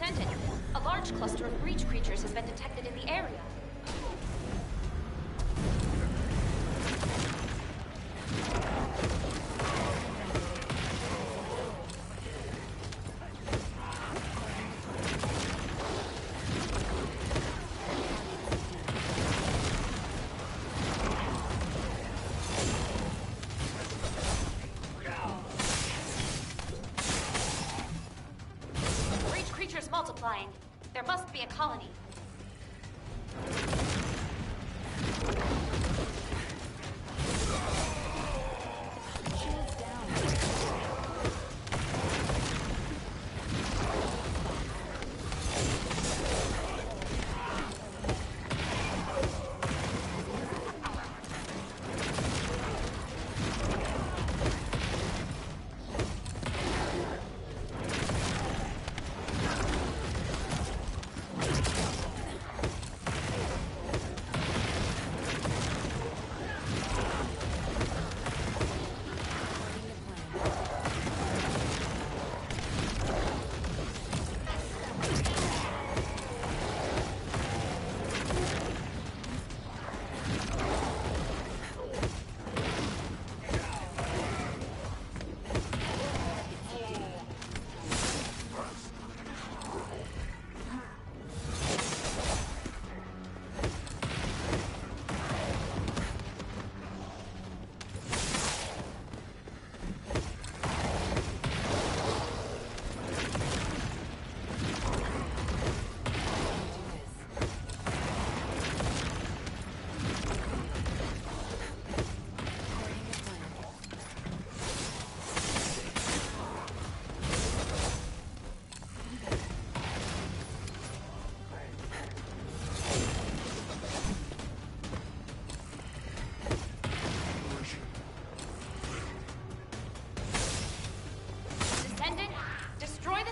Descendant, a large cluster of breach creatures has been detected in the area. Multiplying. There must be a colony.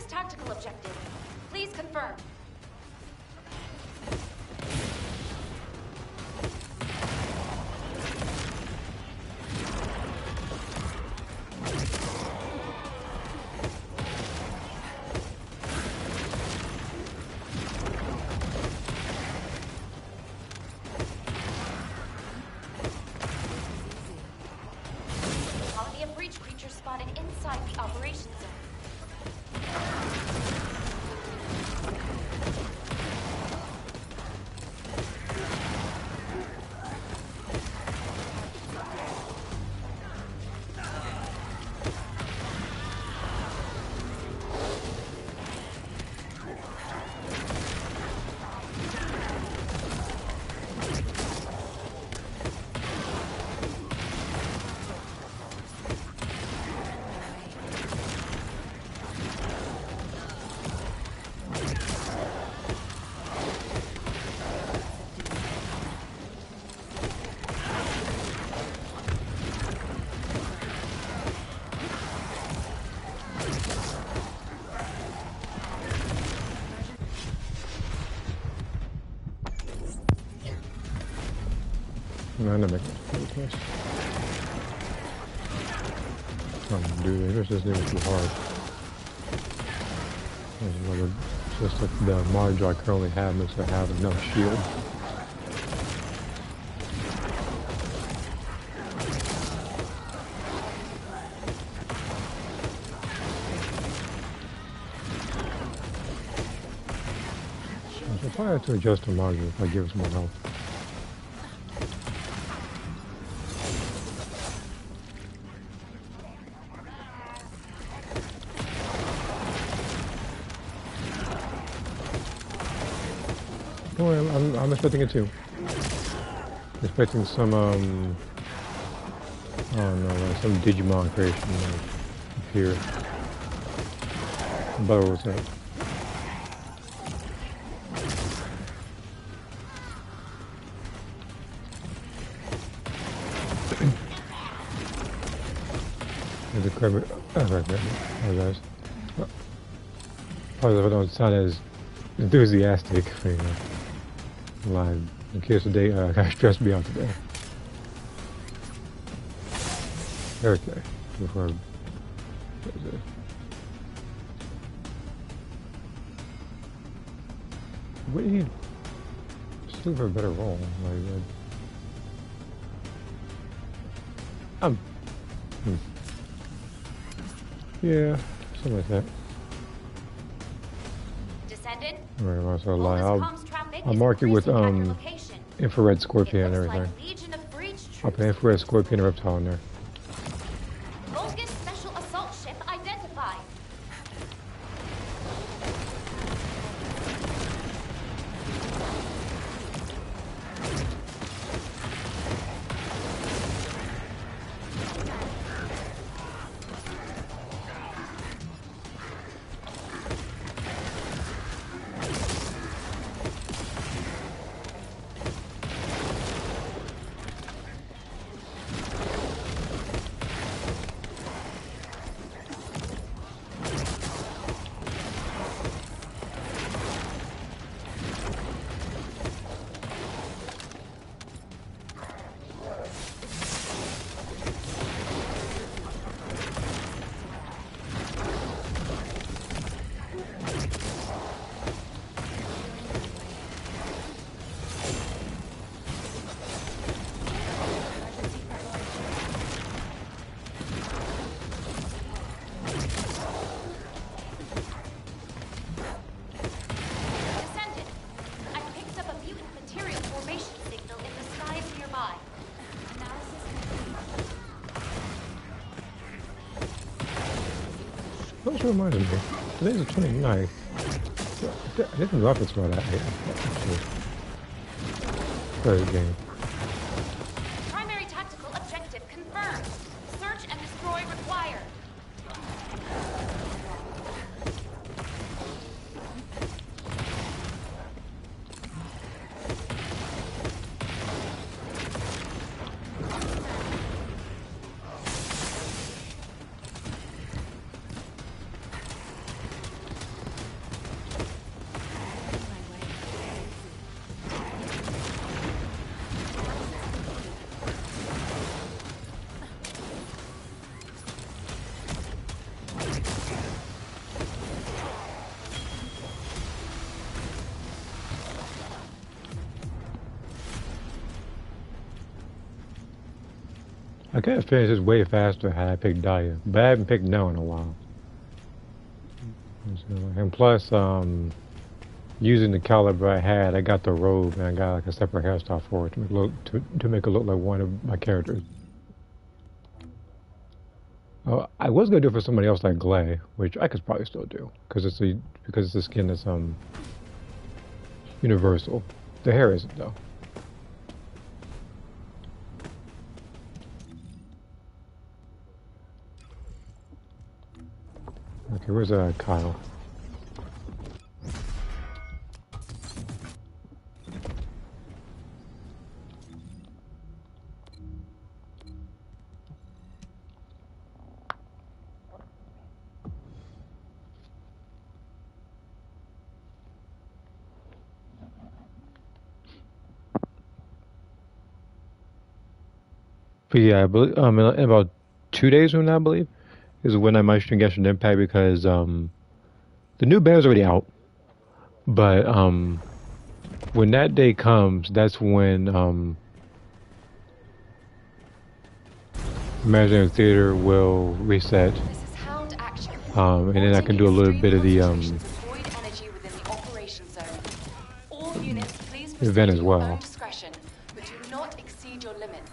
Tactical objective. Please confirm. Colony of breach creatures spotted inside the operations zone. No, make it. Dude, this isn't even too hard. Just that the module I currently have is to have enough shield. So if I have to adjust the module, if I give us more health. Well, I'm expecting it too. Expecting some, oh no, some Digimon creation here. But what's that? There's a crab. Oh, guys. Probably don't sound as enthusiastic. Live. In case today got stressed me out today. Okay. Before We need still for a better role. Like, hmm. Yeah, something like that. Descendant? Alright, so lie. Comms traffic I'll is mark it with increasing at your location. infrared scorpion and It looks everything. like Legion of Breach I'll troops. put infrared scorpion and reptile in there. Vulcan special assault ship identified. That reminded me. Today's the 29th. I didn't know if it's about that. Actually. Very game. Primary tactical objective confirmed. Search and destroy required. I could have finished this way faster had I picked Daya, but I haven't picked No in a while. And plus, using the caliber I had, I got the robe and I got like a separate hairstyle for it to make it look like one of my characters. I was gonna do it for somebody else like Glay, which I could probably still do because it's a skin that's universal. The hair isn't though. Okay, where's Kyle? But yeah, I believe in about 2 days from now, I believe, is when I might stream Genshin Impact because the new banner's already out. But when that day comes, that's when Imaginary Theater will reset. And then I can do a little bit of the event as well. But do not exceed your limits.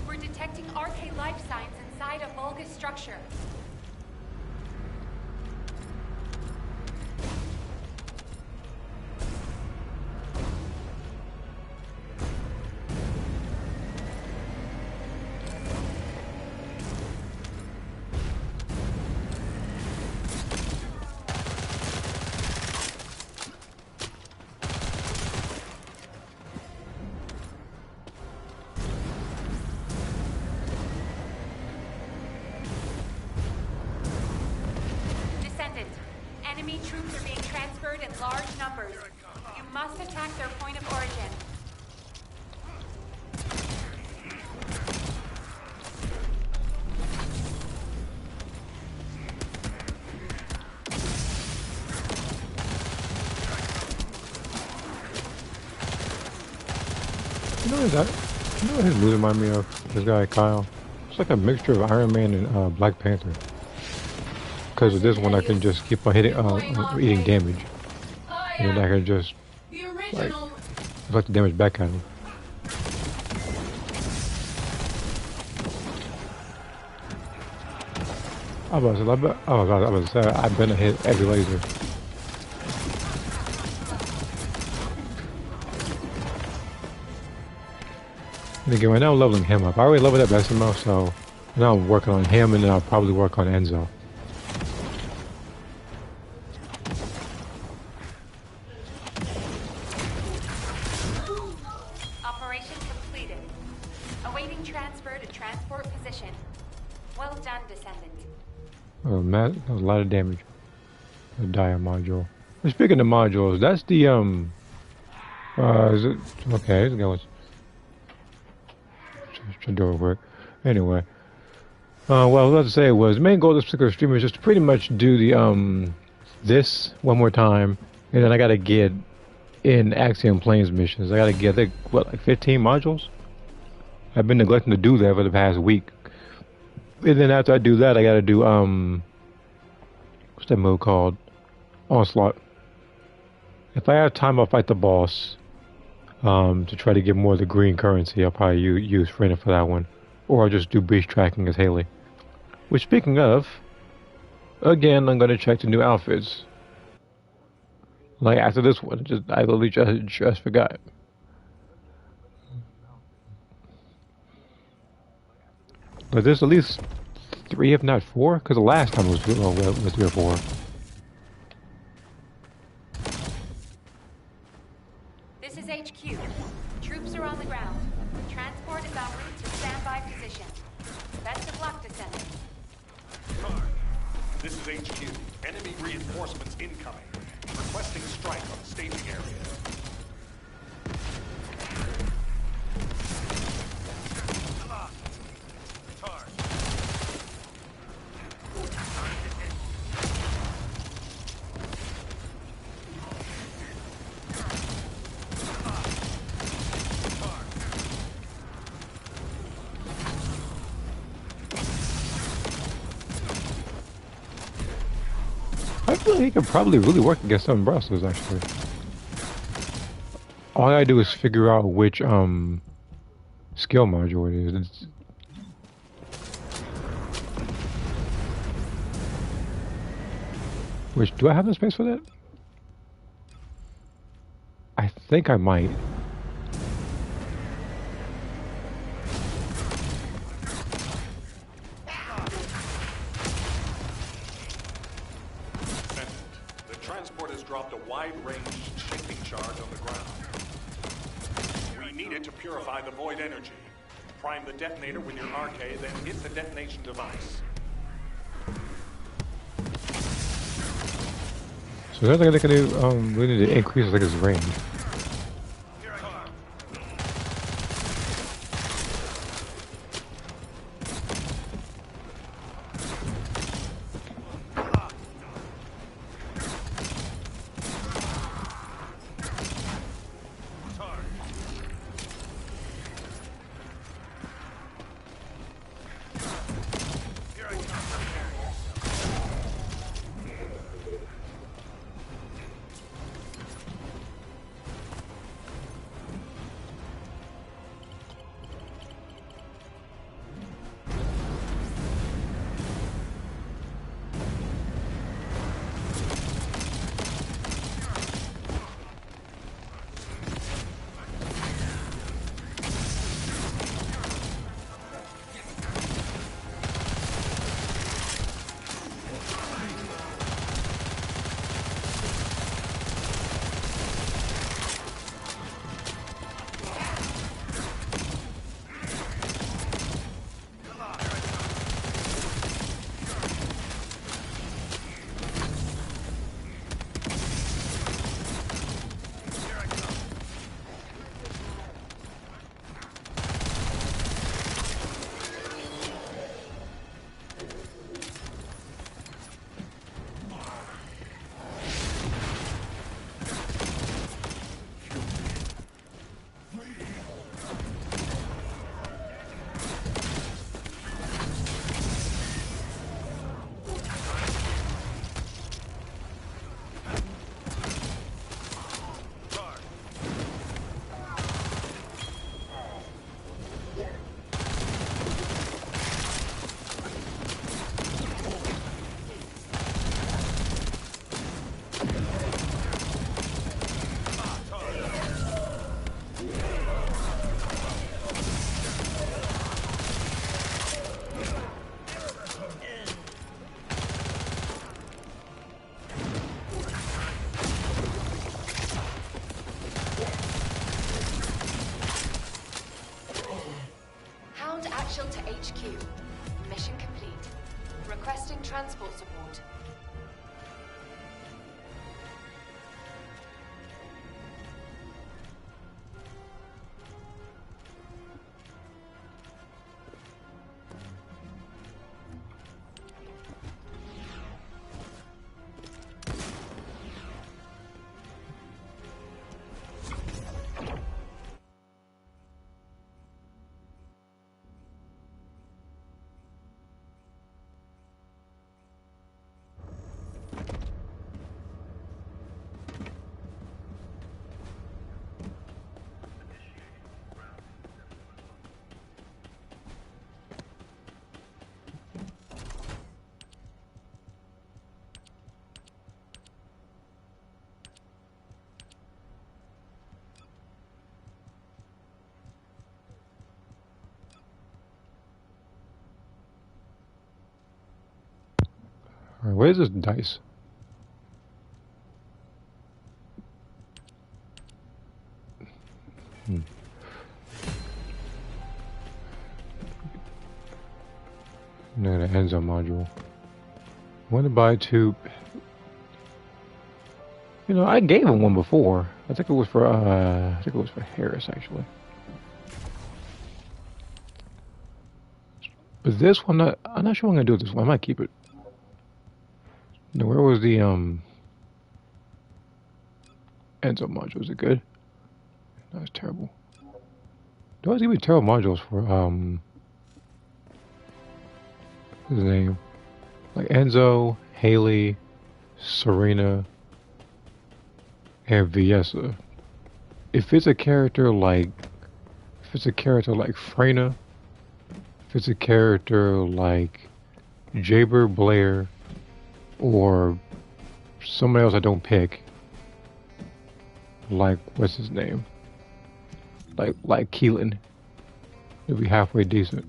We're detecting arcane life signs inside a Vulgus structure. Enemy troops are being transferred in large numbers. You must attack their point of origin. You know that? You know what his movie remind me of? This guy Kyle. It's like a mixture of Iron Man and Black Panther. Because with this one, I can just keep on hitting, eating damage, and then I can just like let the damage back at him. I was about to say, oh god, I was say, I've been to hit every laser. And again, right now I'm leveling him up. I already leveled up SMO, so now I'm working on him, and then I'll probably work on Enzo. Operation completed. Awaiting transfer to transport position. Well done, Descendant. Oh, man, that was a lot of damage. The Dia module. But speaking of modules, that's the is it okay? It's going. Should do it work. Anyway, what I was about to say was the main goal of this particular stream is just to pretty much do the this one more time, and then I gotta get in Axiom Plains missions. I gotta get, I think, what, like 15 modules? I've been neglecting to do that for the past week. And then after I do that, I gotta do, what's that mode called? Onslaught. If I have time, I'll fight the boss, to try to get more of the green currency. I'll probably use Frena for that one. Or I'll just do breach tracking as Haley. Which, speaking of, again, I'm gonna check the new outfits. Like after this one, I literally just forgot. But there's at least 3, if not 4, because the last time was 3 or 4. This is HQ. Troops are on the ground. Transport is en route to standby position. Best of luck, Descendant. This is HQ. Enemy reinforcements incoming. Requesting strike on staging area. I feel like he could probably really work against some Brussels, actually. All I gotta do is figure out which skill module it is. Which, do I have the space for that? I think I might. The transport has dropped a wide-range shifting charge on the ground. We need it to purify the void energy. Prime the detonator with your RK, then hit the detonation device. So that's like they can do, we need to increase like his range. HQ. Mission complete. Requesting transport support. Alright, where's this dice? No, the Enzo module. I want to buy two. You know, I gave him one before. I think it was for Harris actually. But this one, I'm not sure what I'm gonna do with this one. I might keep it. No, where was the Enzo module? Is it good? No, it's terrible. Do I give me terrible modules for what's his name? Like Enzo, Haley, Serena, and Viessa. If it's a character like Freyna, if it's a character like Jaber Blair, or somebody else I don't pick, like what's his name? Like Keelan, it'll be halfway decent.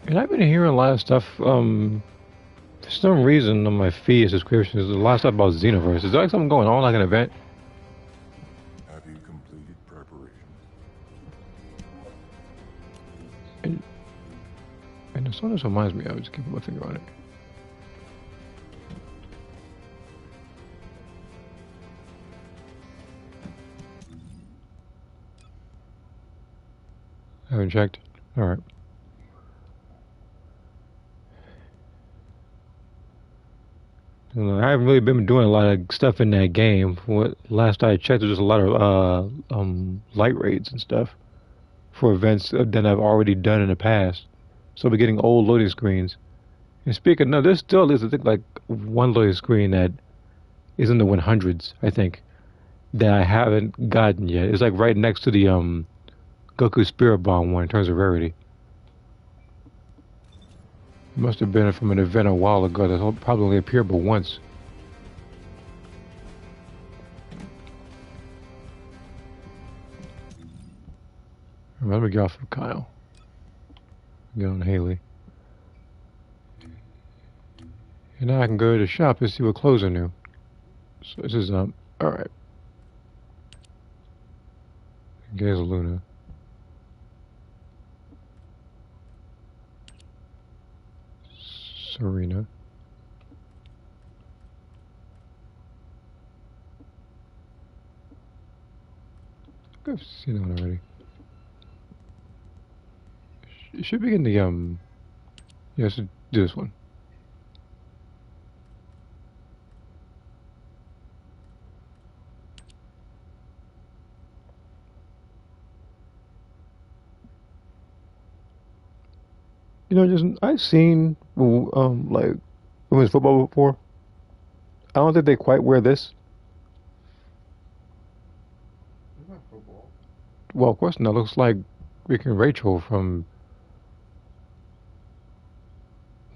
And I've been hearing a lot of stuff, for some reason on my feed subscriptions, there's a lot of stuff about Xenoverse. Is there like something going on, like an event? Have you completed preparation? And this one just reminds me, I was just keeping my finger on it. I haven't checked. Alright. I haven't really been doing a lot of stuff in that game. Last I checked, there's just a lot of light raids and stuff for events that I've already done in the past. So we're getting old loading screens. And speaking of, there still is, I think, like one loading screen that is in the 100s, I think, that I haven't gotten yet. It's like right next to the Goku Spirit Bomb one in terms of rarity. It must have been from an event a while ago that probably only appeared but once. Let me get off of Kyle. Get on Haley. And now I can go to the shop and see what clothes are new. So this is, alright. Here's Luna. Serena. I've seen that one already. It should be in the, yes, do this one. You know, just I've seen like women's football before. I don't think they quite wear this. It's not football. Well, of course not. Looks like Rick and Rachel from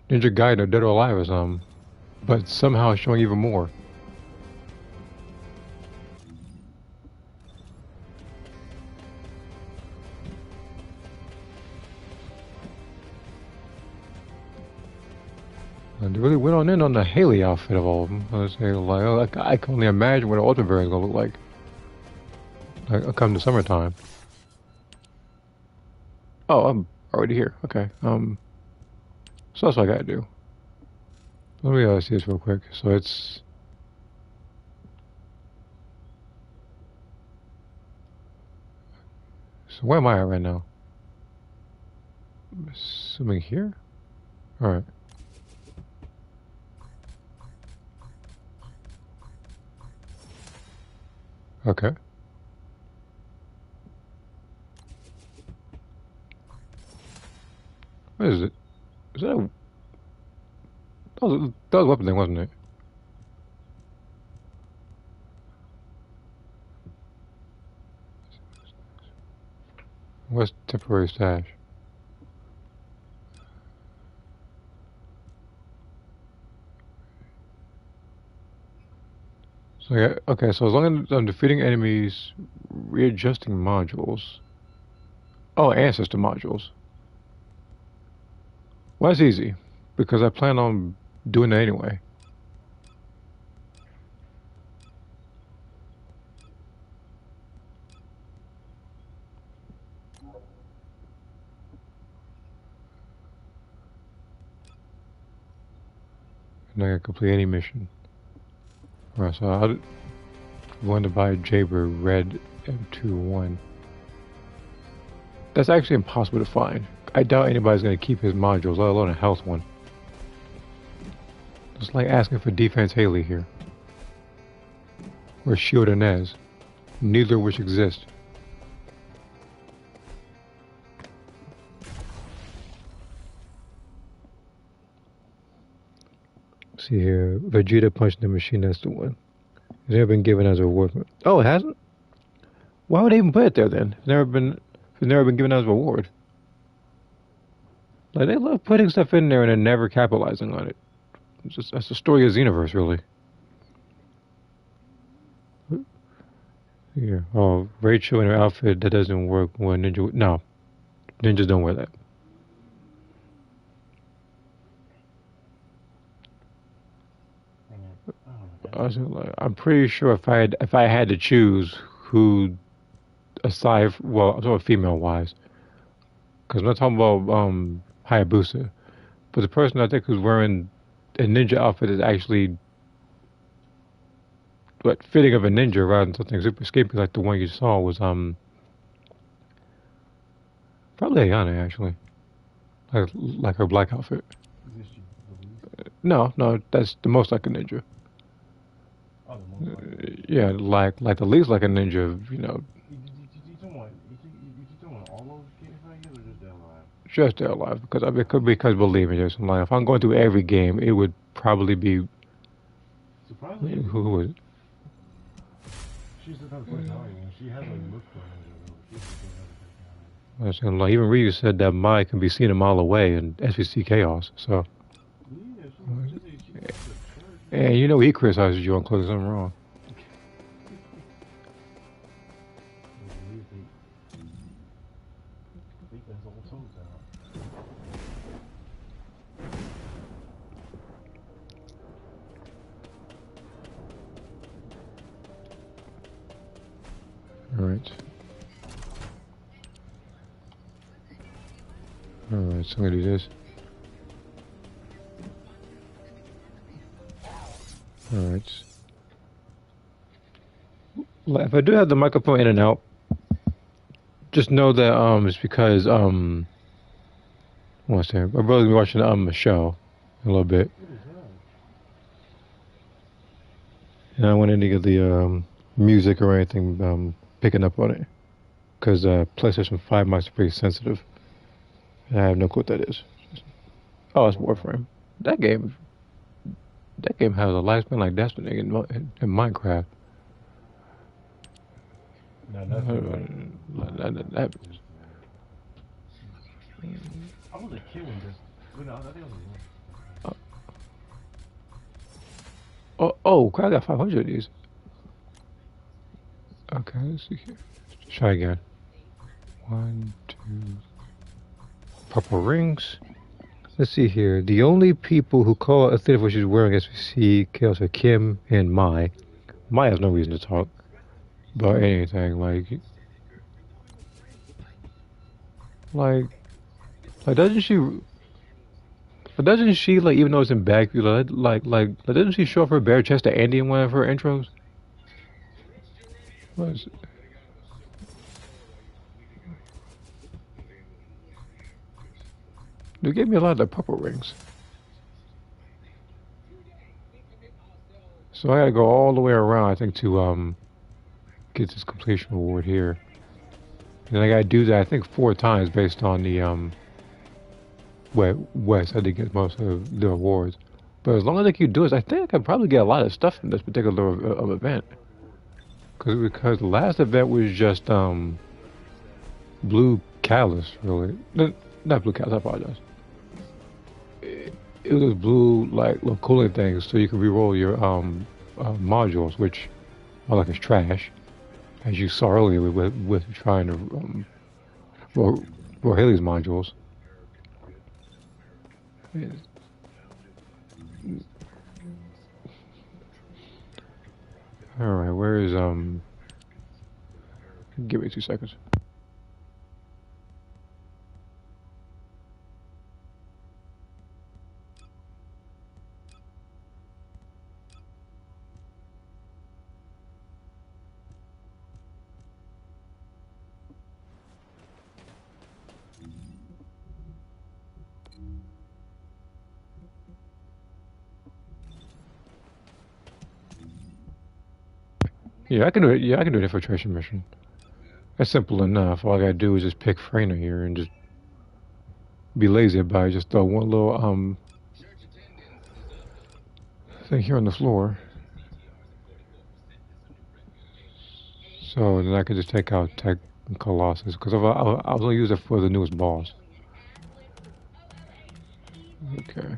Ninja Gaiden or Dead or Alive or something, but somehow showing even more. And they really went on in on the Haley outfit of all of them. I was saying, like, I can only imagine what the Ultimate Variant is gonna look like come the summertime. Oh, I'm already here. Okay. So that's what I gotta do. Let me see this real quick. So it's. So where am I at right now? I'm assuming here? Alright. Okay. What is it? Is that a... That was a weapon thing, wasn't it? What's temporary stash? So yeah, okay, so as long as I'm defeating enemies, readjusting modules. Oh, ancestor modules. Well, that's easy, because I plan on doing that anyway. And I can complete any mission. Right, so I'm going to buy Jaber Red M21. That's actually impossible to find. I doubt anybody's going to keep his modules, let alone a health one. It's like asking for Defense Haley here. Or Shield Inez. Neither of which exist. See here, Vegeta punched the machine, that's the one. It's never been given as a reward. Oh, it hasn't? Why would they even put it there then? It's never been given as a reward. Like, they love putting stuff in there and then never capitalizing on it. It's just, that's the story of the universe, really. Here, oh, Rachel in her outfit, that doesn't work when Ninja... No, ninjas don't wear that. I'm pretty sure if I had to choose who, aside, well, I'm talking female wise, because I'm not talking about Hayabusa, but the person I think who's wearing a ninja outfit is actually what fitting of a ninja rather than something super skimpy like the one you saw was probably Ayana actually, like her black outfit. No, that's the most like a ninja. Yeah, like the least like a ninja, you know. Just Dead Alive, because I mean, because believe me, Jason, like if I'm going through every game, it would probably be. Surprisingly, who was it? She's the type of personality. She has a look for her. I was saying, like even Ryu said that Mai can be seen a mile away in SVC Chaos, so. And you know he criticizes you on closing something wrong. Alright. Alright, so I'm gonna do this. Alright. If I do have the microphone in and out, just know that it's because what's there? My brother's been watching a show a little bit. And I went in to get the music or anything picking up on it. Because PlayStation 5 mics are pretty sensitive. And I have no clue what that is. Oh, it's Warframe. That game has a lifespan like Destiny in Minecraft. No, that I was a kid when this. I think I was oh, crap, I got 500 of these. Okay, let's see here. Let's try again. 1, 2. Purple rings. Let's see here. The only people who call a thing what she's wearing SPC kills are Kim and Mai. Mai has no reason to talk about anything. Like, doesn't she? Doesn't she like even though it's in Backview, doesn't she show off her bare chest to Andy in one of her intros? What is it? They gave me a lot of the purple rings. So I gotta go all the way around, I think, to get this completion award here. And I gotta do that, I think, 4 times based on the West. I did get most of the awards, but as long as I keep doing this, I think I could probably get a lot of stuff from this particular event. Because the last event was just blue catalyst, really. Not blue catalyst. I apologize. It was blue like little cooling things, so you can re-roll your modules, which are like it's trash, as you saw earlier with trying to roll Haley's modules. All right, where is Give me 2 seconds. Yeah, I can do it. Yeah, I can do an infiltration mission. That's simple enough. All I gotta do is just pick Freyna here and just be lazy about it. Just throw one little thing here on the floor. So then I could just take out Tech and Colossus because I was gonna use it for the newest boss. Okay.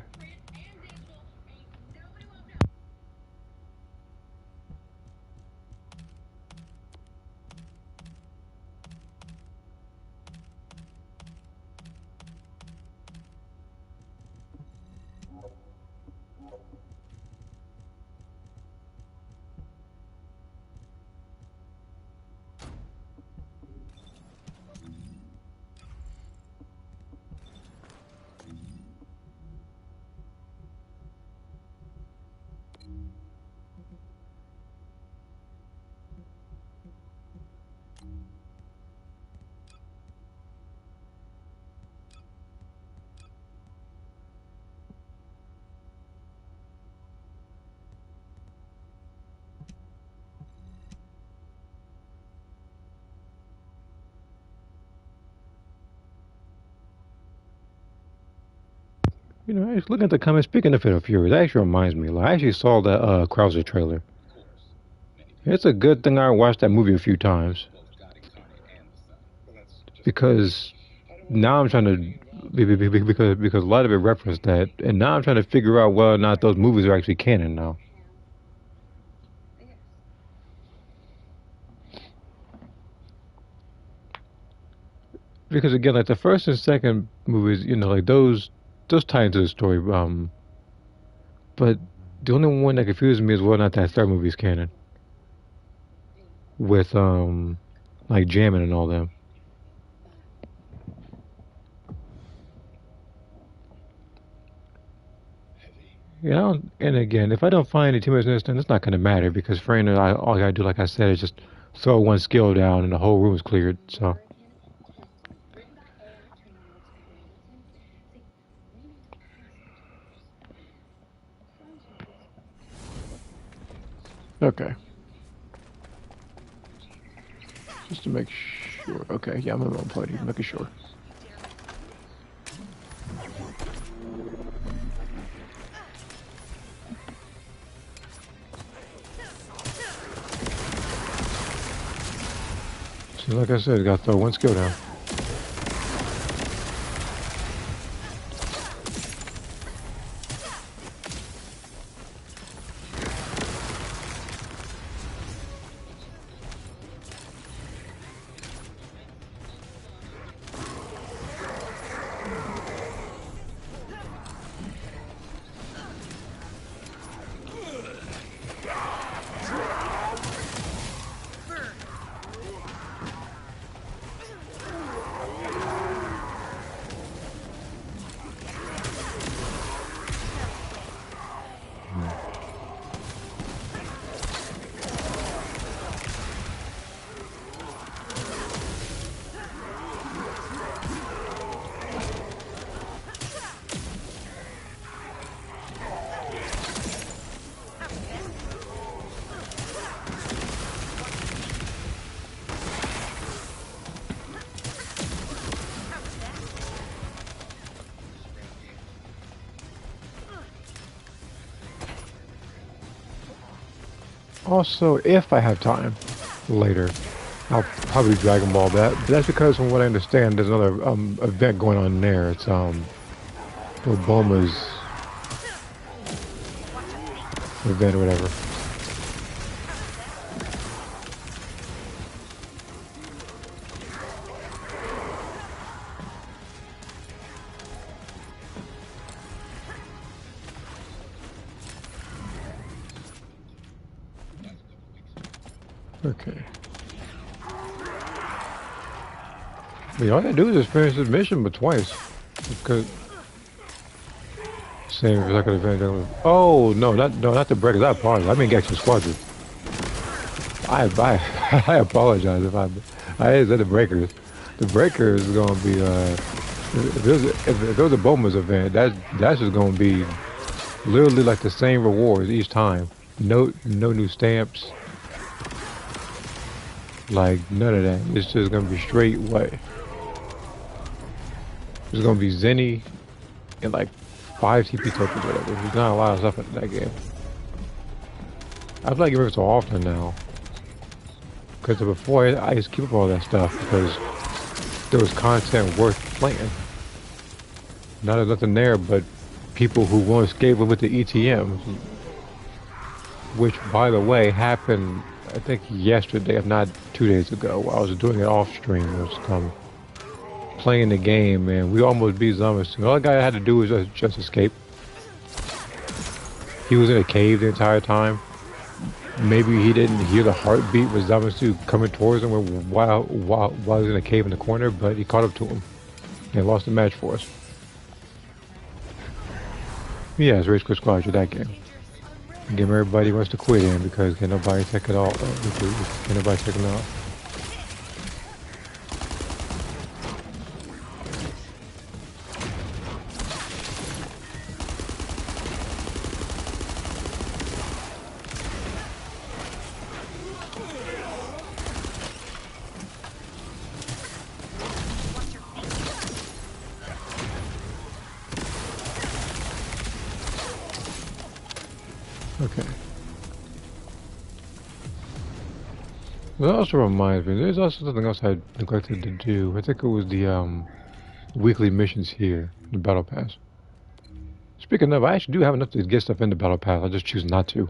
You know, I was looking at the comments. Speaking of Fatal Fury, that actually reminds me. Like, I actually saw that Krauser trailer. It's a good thing I watched that movie a few times because now I'm trying to because a lot of it referenced that, and now I'm trying to figure out whether or not those movies are actually canon now. Because again, like the first and second movies, you know, like those tie into the story. But the only one that confuses me is whether or not that third movie is canon. With like jamming and all them. You know, and again, if I don't find any teammates in this, then it's not gonna matter because Freyna, all I gotta do, like I said, is just throw one skill down and the whole room is cleared. So. Okay. Just to make sure. Okay, yeah, I'm in the wrong party. Making sure. So, like I said, I got to throw one skill down. Also, if I have time later, I'll probably Dragon Ball that. But that's because, from what I understand, there's another event going on there. It's Obama's event or whatever. Okay. I mean, all I do is just finish this mission, but twice. Because same if I could have. Oh no, not the breakers. I apologize. I mean Gangster Squadron. I apologize if I said the breakers. The breakers is gonna be if there's a Boma's event, that's just gonna be literally like the same rewards each time. No new stamps. Like none of that. It's just gonna be straight what? It's gonna be Zenny and like 5 TP tokens or whatever. There's not a lot of stuff in that game. I feel like it so often now. Because before I used to keep up all that stuff because there was content worth playing. Now there's nothing there but people who want to escape with the ETMs. Which, by the way, happened I think yesterday, if not 2 days ago. While I was doing it off stream. It was playing the game and we almost beat zombies. All the guy had to do was just escape. He was in a cave the entire time. Maybe he didn't hear the heartbeat with Zamasu coming towards him while he was in a cave in the corner, but he caught up to him and lost the match for us. Yeah, it's Race Quit Squad, that game. The game everybody wants to quit in because can nobody take it all. Can nobody take it off? Okay. That also reminds me, there's also something else I neglected to do. I think it was the weekly missions here, the Battle Pass. Speaking of, I actually do have enough to get stuff in the Battle Pass, I just choose not to.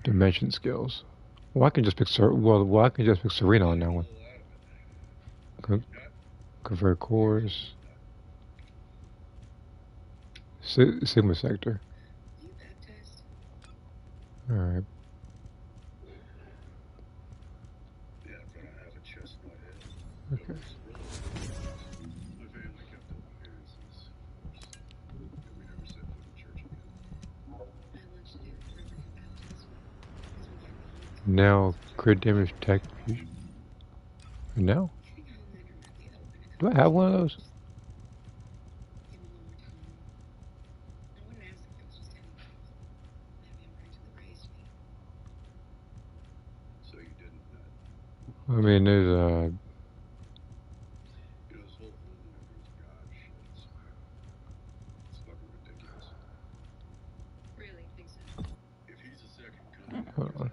Dimension skills. Well, I can just pick I can just pick Serena on that one. Convert cores. Sigma sector. All right. Okay. Now, crit damage tech fusion. No? Do I have one of those? I mean, there's hold on.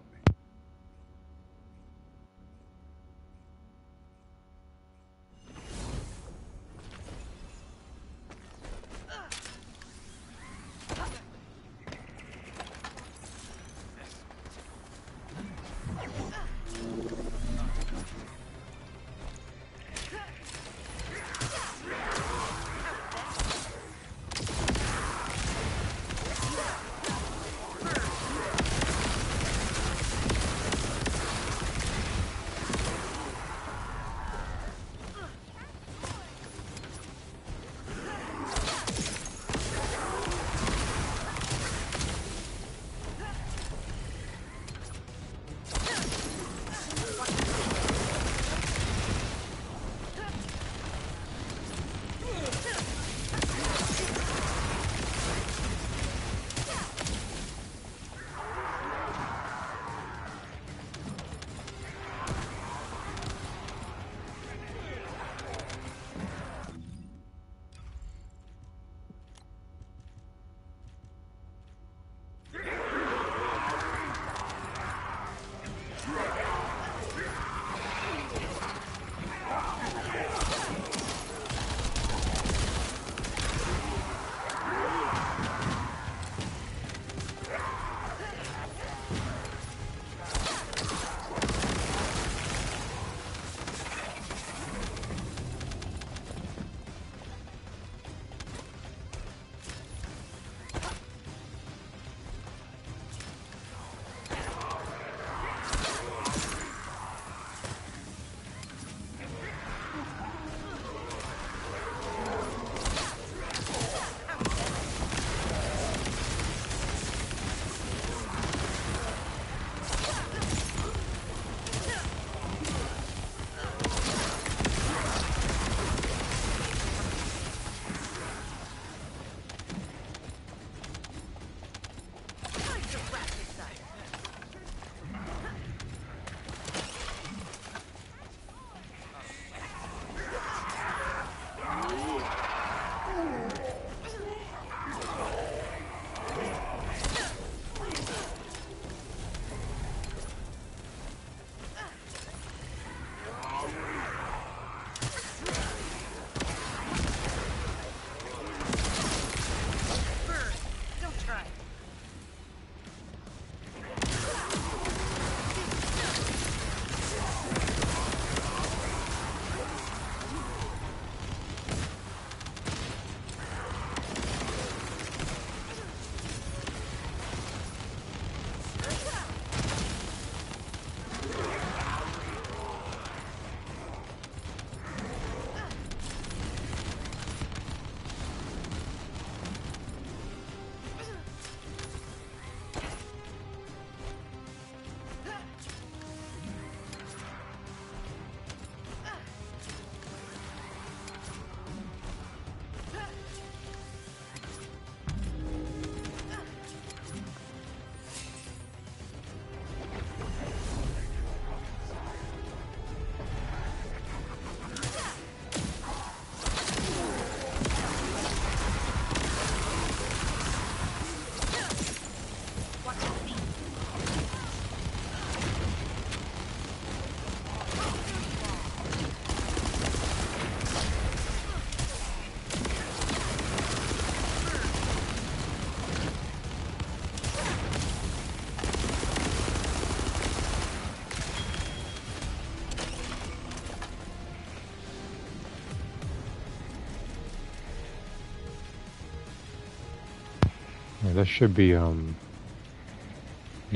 Yeah, that should be the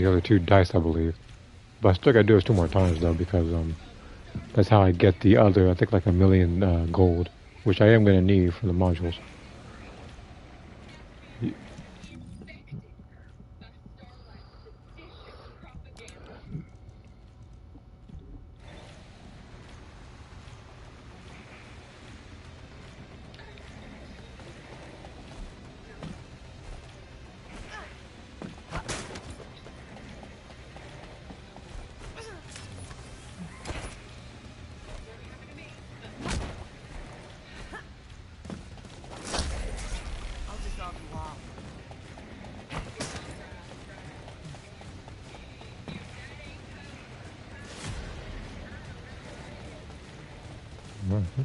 other two dice, I believe. But I still gotta do this 2 more times though, because that's how I get the other, I think like 1,000,000 gold, which I am gonna need for the modules. I'll dissolve you all. Mhm.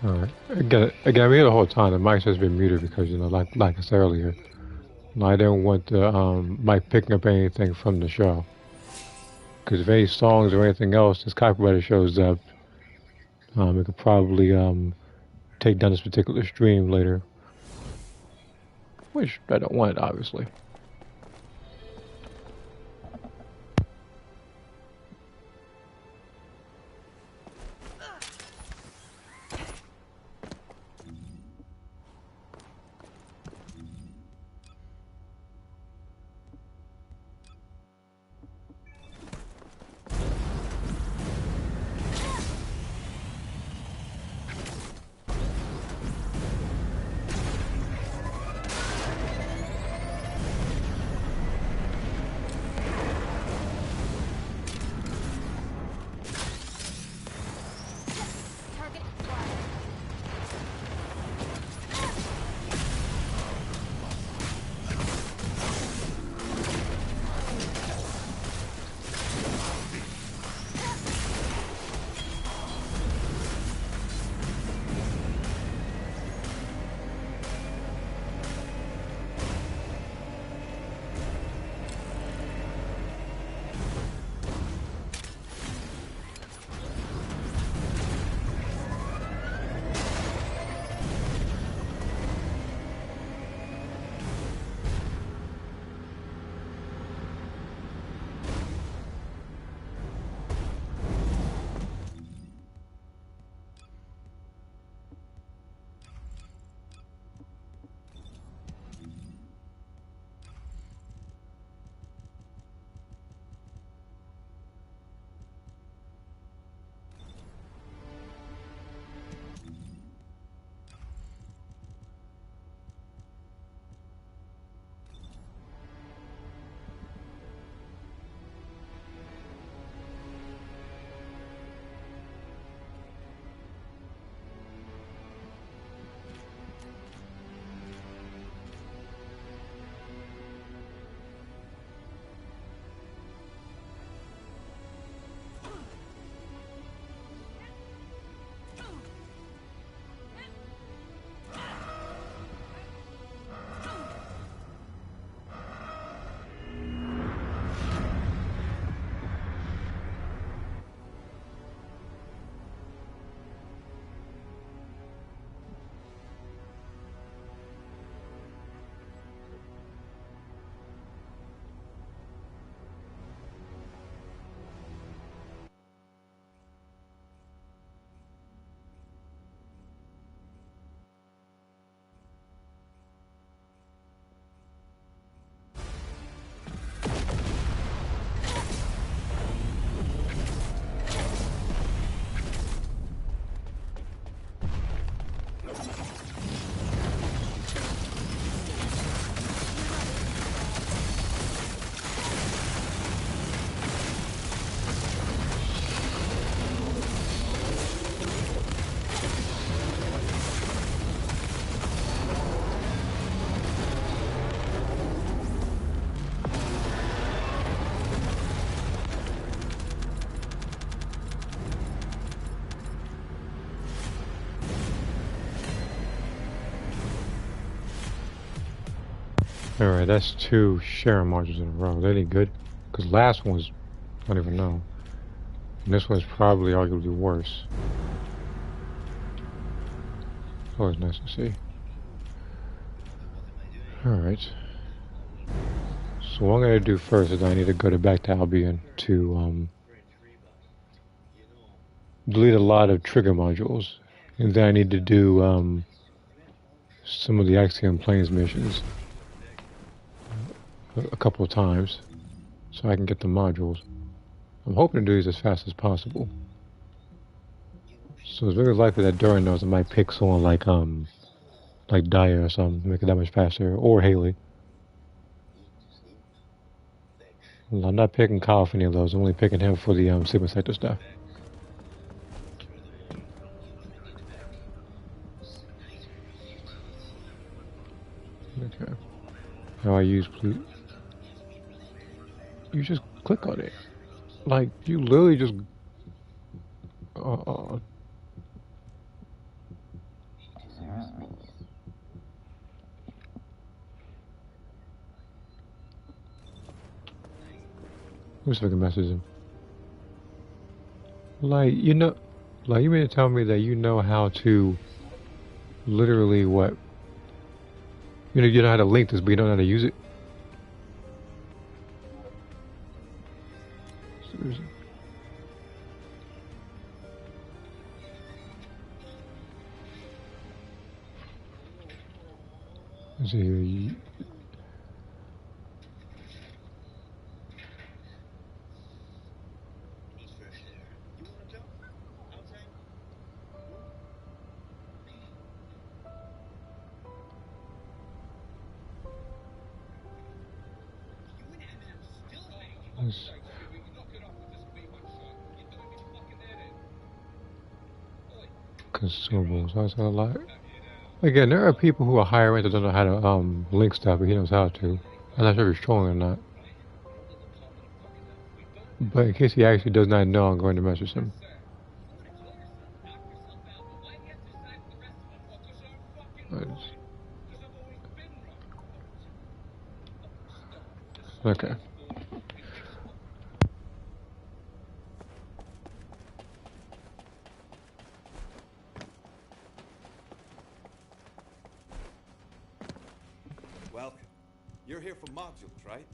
Alright. Again, we had the whole time. The mic has been muted because, like I said earlier, I didn't want the mic picking up anything from the show. Because if any songs or anything else, this copyright shows up, it could probably take down this particular stream later. Which I don't want, obviously. Alright, that's 2 Sharon marches in a row. That ain't good. Because last one was, I don't even know. And this one's probably arguably worse. Always nice to see. Alright. So what I'm going to do first is I need to go back to Albion to delete a lot of trigger modules. And then I need to do some of the Axiom Plains missions a couple of times so I can get the modules. I'm hoping to do these as fast as possible. So it's very likely that during those I might pick someone like Dyer or something to make it that much faster, or Haley. Well, I'm not picking Kyle for any of those. I'm only picking him for the Sigma Sector stuff. Okay. How I use please. You just click on it. Like you literally just. Let me see if I can message him. Like you know, like you mean to tell me that you know how to literally what? You know how to link this, but you don't know how to use it. Seriously. Let's see here. Consumables. That's a lot. Again, there are people who are higher ranked that don't know how to link stuff, but he knows how to. I'm not sure if he's trolling or not. But in case he actually does not know, I'm going to message him. Okay. Welcome. You're here for modules, right?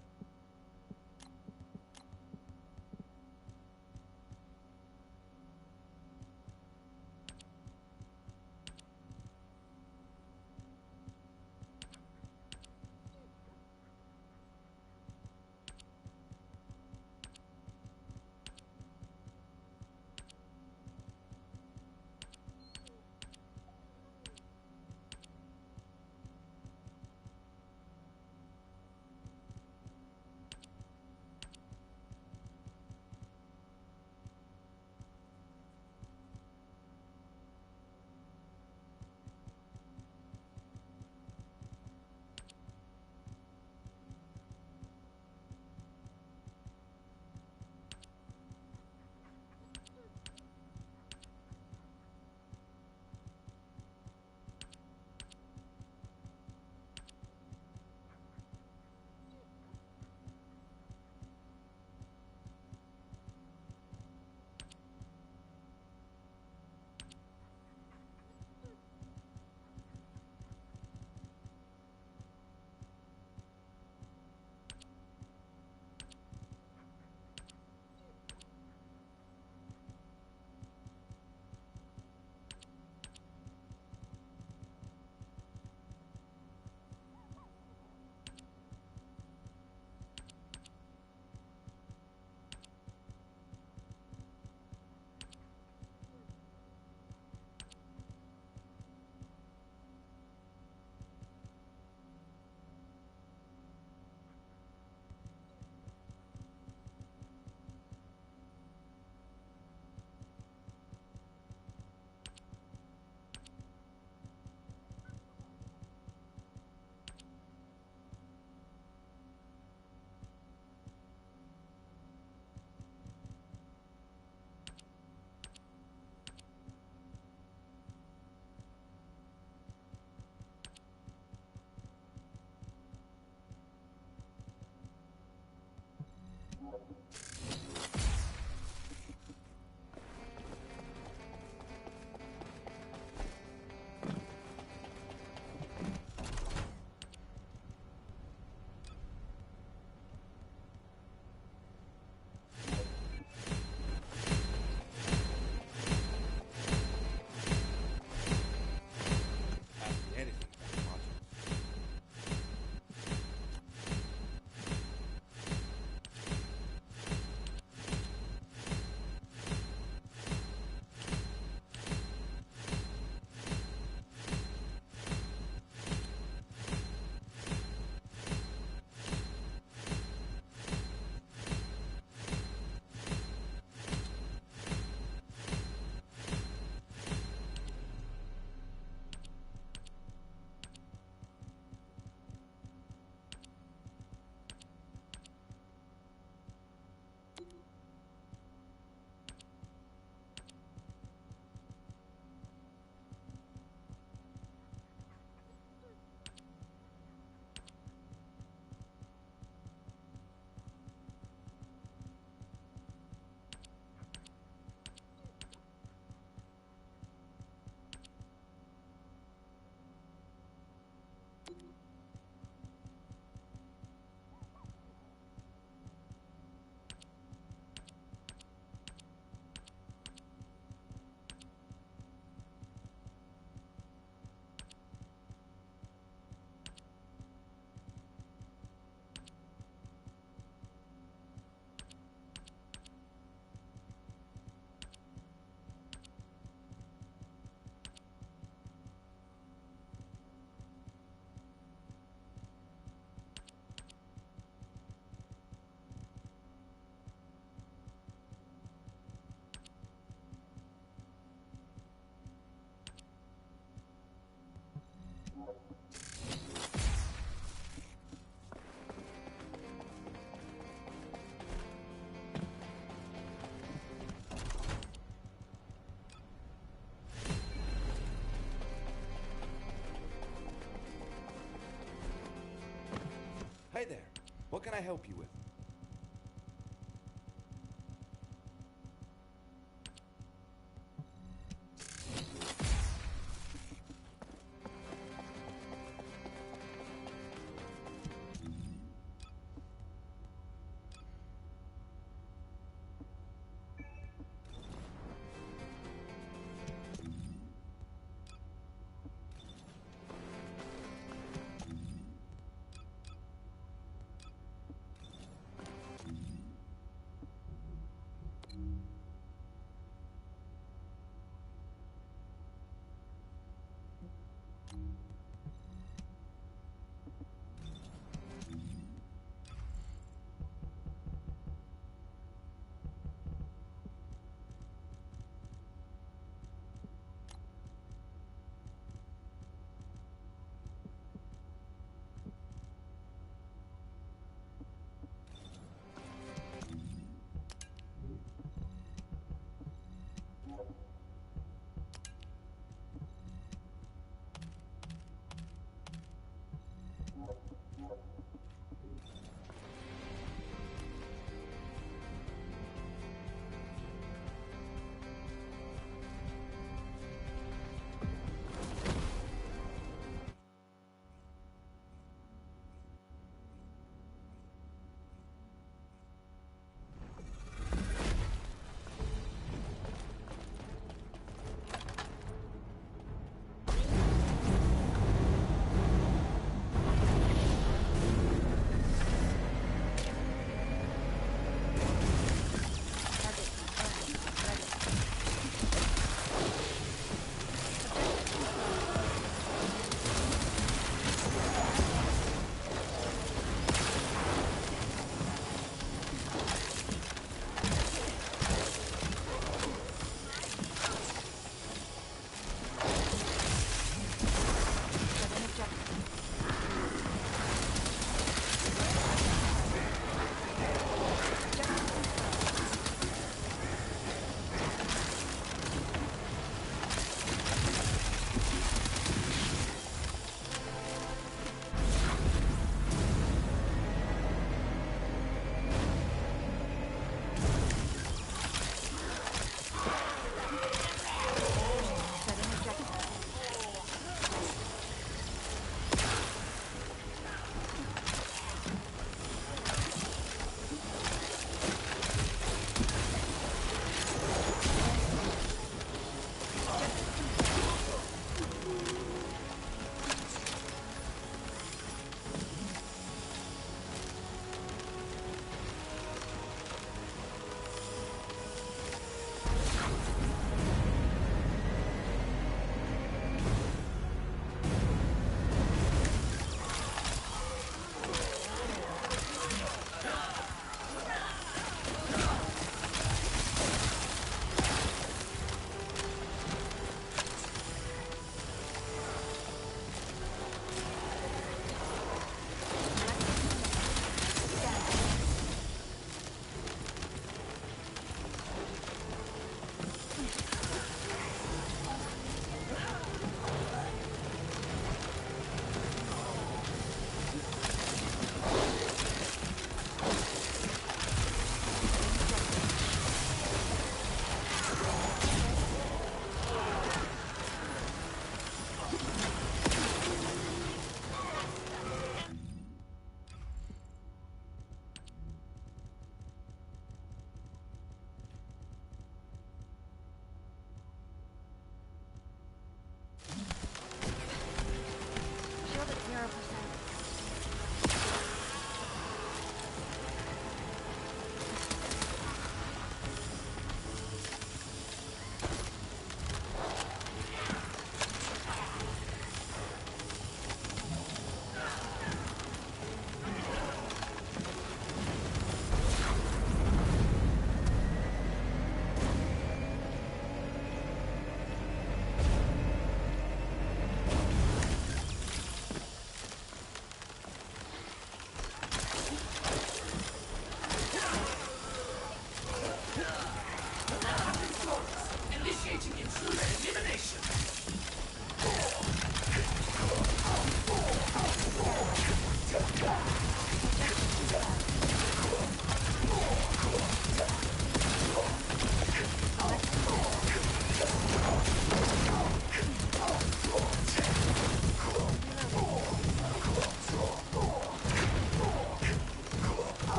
What can I help you with?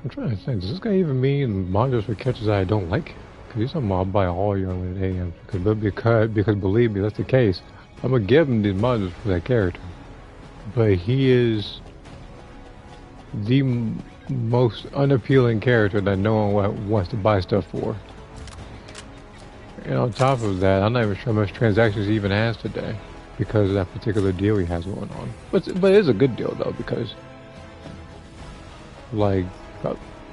I'm trying to think, does this guy even mean mangas for characters that I don't like? Because he's talking about I'll buy all your with AMs. Because believe me, that's the case. I'm gonna give him these mangas for that character. But he is the most unappealing character that no one wants to buy stuff for. And on top of that, I'm not even sure how much transactions he even has today because of that particular deal he has going on. But it is a good deal though, because like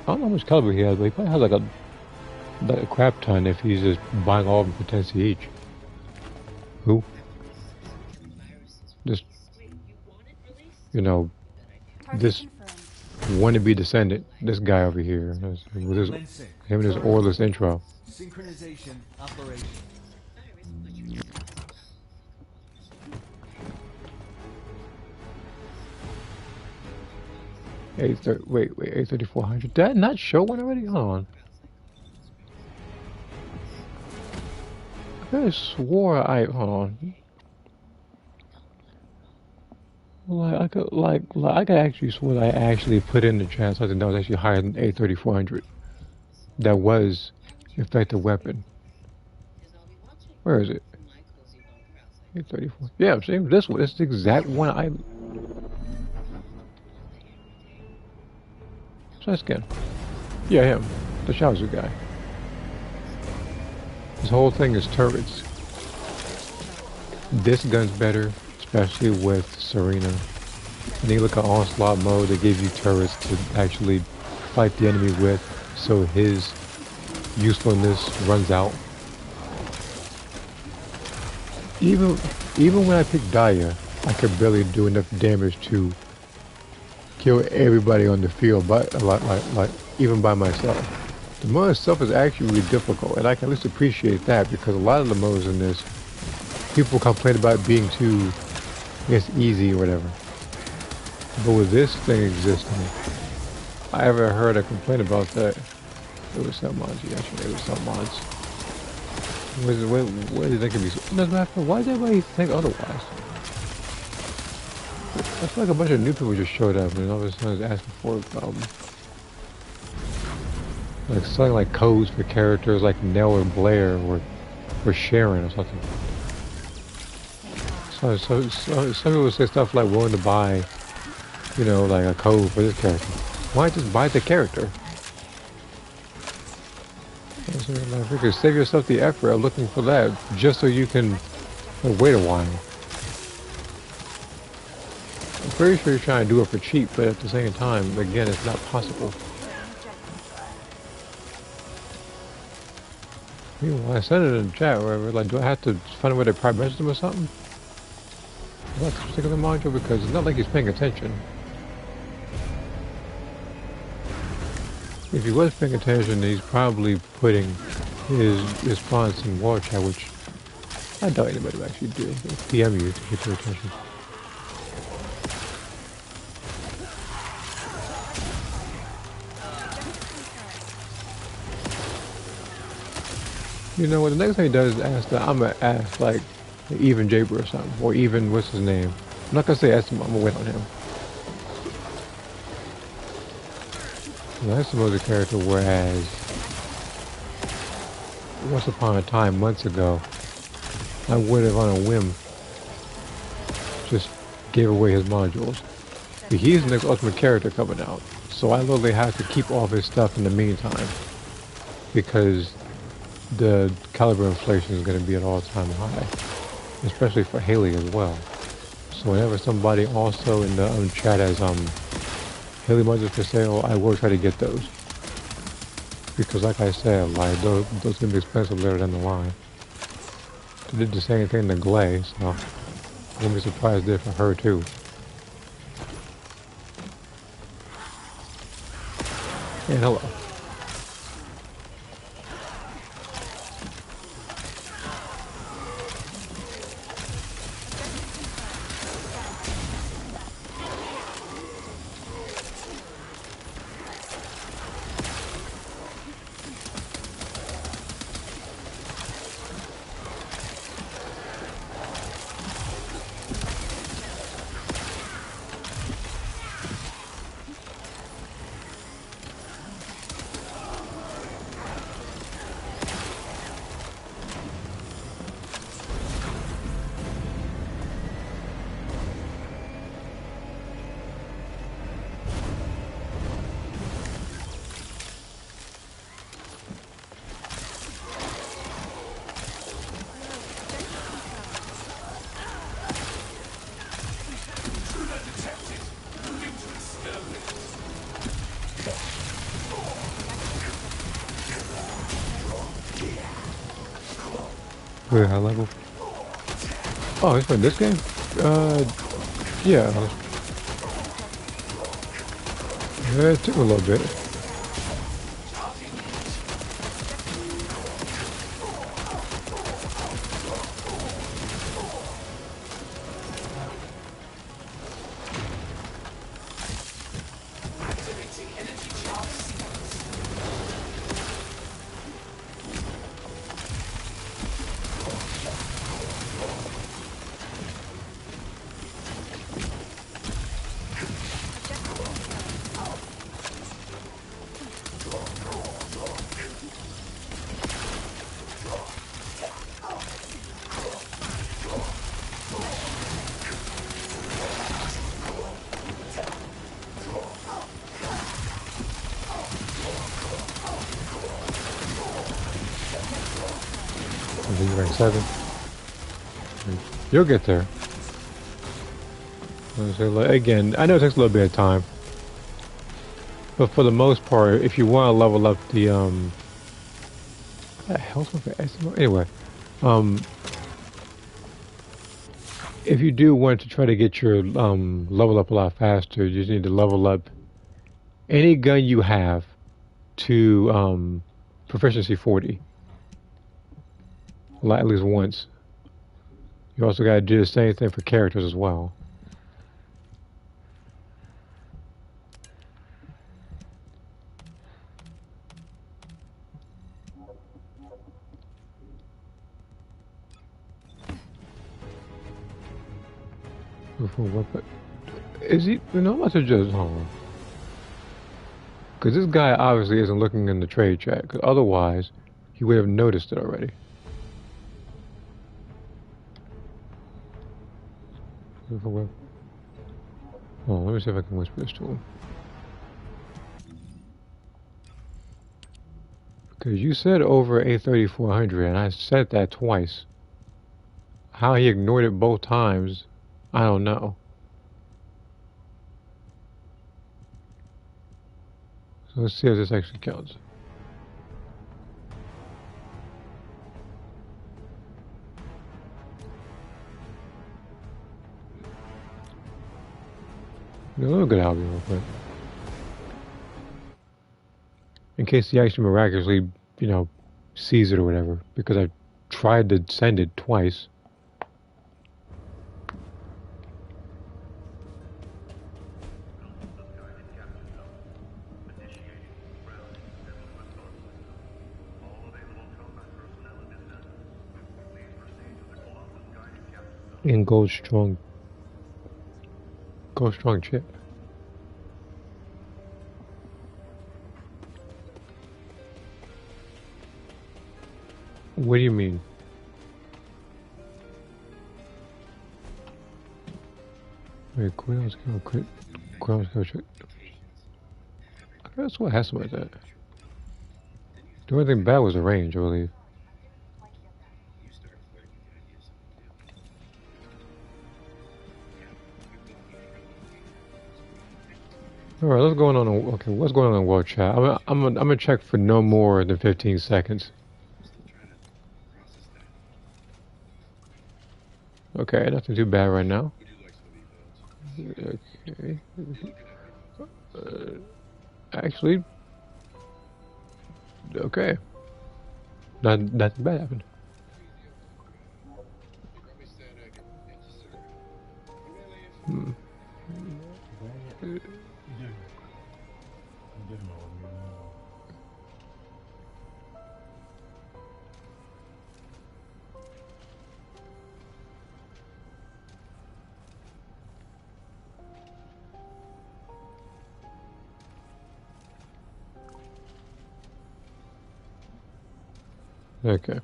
I don't know how much caliber he has, but he probably has like a crap ton if he's just buying all of them for 10 each. Who? Just this wannabe Descendant, this guy over here, with his him and his orless intro. Synchronization operation. Wait, 83400. Did that not show one already? Hold on. I could have swore hold on. I could actually swear that I actually put in the chat something that was actually higher than 83400. That was, in fact, a weapon. Where is it? 834. Yeah, see, this one. It's the exact one I. What's that skin? Yeah, him. The Shaozu guy. This whole thing is turrets. This gun's better, especially with Serena. And you look at onslaught mode, they give you turrets to actually fight the enemy with, so his usefulness runs out. Even when I pick Daya, I could barely do enough damage to kill everybody on the field, but like even by myself. The mode itself is actually really difficult, and I can at least appreciate that because a lot of the modes in this, people complain about being too, I guess, easy or whatever. But with this thing existing, I ever heard a complaint about that. It was some mods, yeah, actually, it was some mods. Where did they can be? Doesn't matter. Why does everybody think otherwise? I feel like a bunch of new people just showed up and all of a sudden asking for like selling like codes for characters like Nell or Blair or Sharon or something. So some people say stuff like willing to buy, like a code for this character. Why just buy the character? Like, you could save yourself the effort of looking for that just so you can wait a while. I'm pretty sure you're trying to do it for cheap, but at the same time, again, it's not possible. Meanwhile, I said it in the chat, where like, do I have to find a way to private message them or something? About this particular module, because it's not like he's paying attention. If he was paying attention, he's probably putting his response in war chat, which I doubt anybody would actually do. PM you to get your attention. You know what, the next thing he does is ask that I'm gonna ask like even Jaber or something, or even what's his name. I'm not gonna say ask him, I'm gonna wait on him. That's the character, whereas once upon a time, months ago, I would have on a whim just gave away his modules. But he's the next ultimate character coming out, so I literally have to keep all of his stuff in the meantime because the caliber inflation is going to be at all-time high, especially for Haley as well. So whenever somebody also in the chat has Haley modules for sale, I will try to get those. Because like I said, like those can be expensive later down the line. They did the same thing to Glay, so I wouldn't be surprised if for her too. And hello. Very high level. Oh, it's for this game? Yeah. Yeah, it took a little bit. Rank 7. You'll get there. Again, I know it takes a little bit of time. But for the most part, if you want to level up the, what the hell's with the SMO? Anyway, if you do want to try to get your, level up a lot faster, you just need to level up any gun you have to, proficiency 40. At least once. You also gotta do the same thing for characters as well. Is he? You know, I'm about to just hold on. Because this guy obviously isn't looking in the trade chat. Because otherwise, he would have noticed it already. Oh, let me see if I can whisper this to him. Because you said over A3400, and I said that twice. How he ignored it both times, I don't know. So let's see if this actually counts. A little good album real quick. In case he actually miraculously, you know, sees it or whatever. Because I tried to send it twice. In gold strong chip. What do you mean? Wait, Quill's go quit. Quill's go check. That's what has to be that. The only thing bad was the range, I believe. All right, what's going on? Okay, what's going on in world chat? I'm gonna check for no more than 15 seconds. Okay, nothing too bad right now. Okay. Actually, okay. Nothing bad happened. Hmm. Okay.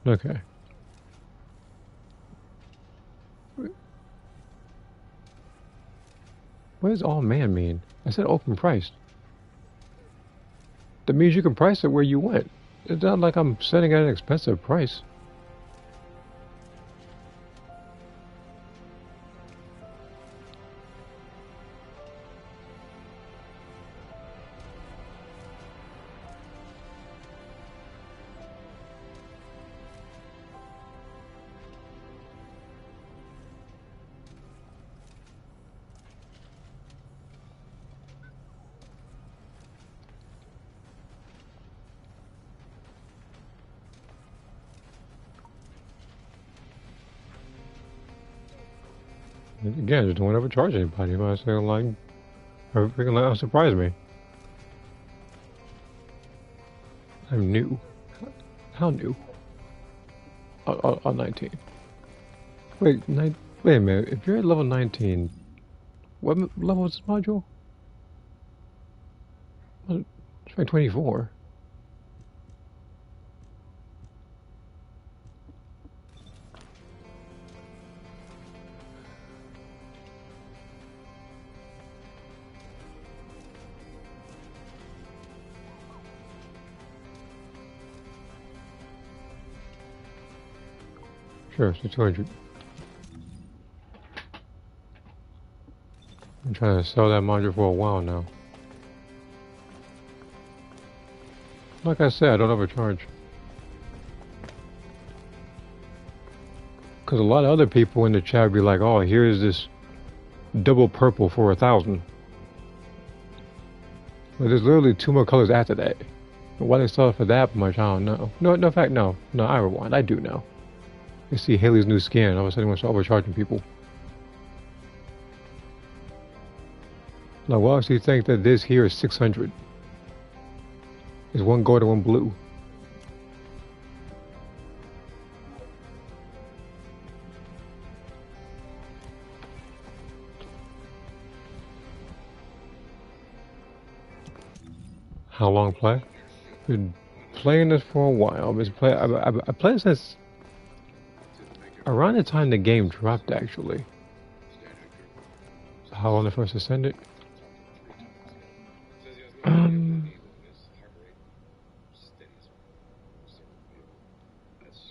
Okay. What does all man mean? I said open priced. That means you can price it where you went. It's not like I'm setting at an expensive price. Again, just don't ever charge anybody. You might say like, or freaking like, surprise me. I'm new. How new? 19. Wait, wait a minute. If you're at level 19, what level is this module? It's like 24. Sure, so 200. I'm trying to sell that module for a while now. Like I said, I don't overcharge. Because a lot of other people in the chat be like, oh, here's this double purple for 1,000. But there's literally 2 more colors after that. But why they sell it for that much, I don't know. No, in fact, no. No, I rewind. I do know. You see Haley's new skin, all of a sudden he wants to overcharging people. Now, why else do you think that this here is 600? There's 1 gold and 1 blue. How long play? Been playing this for a while. I played since around the time the game dropped, actually. How long the first Descendant?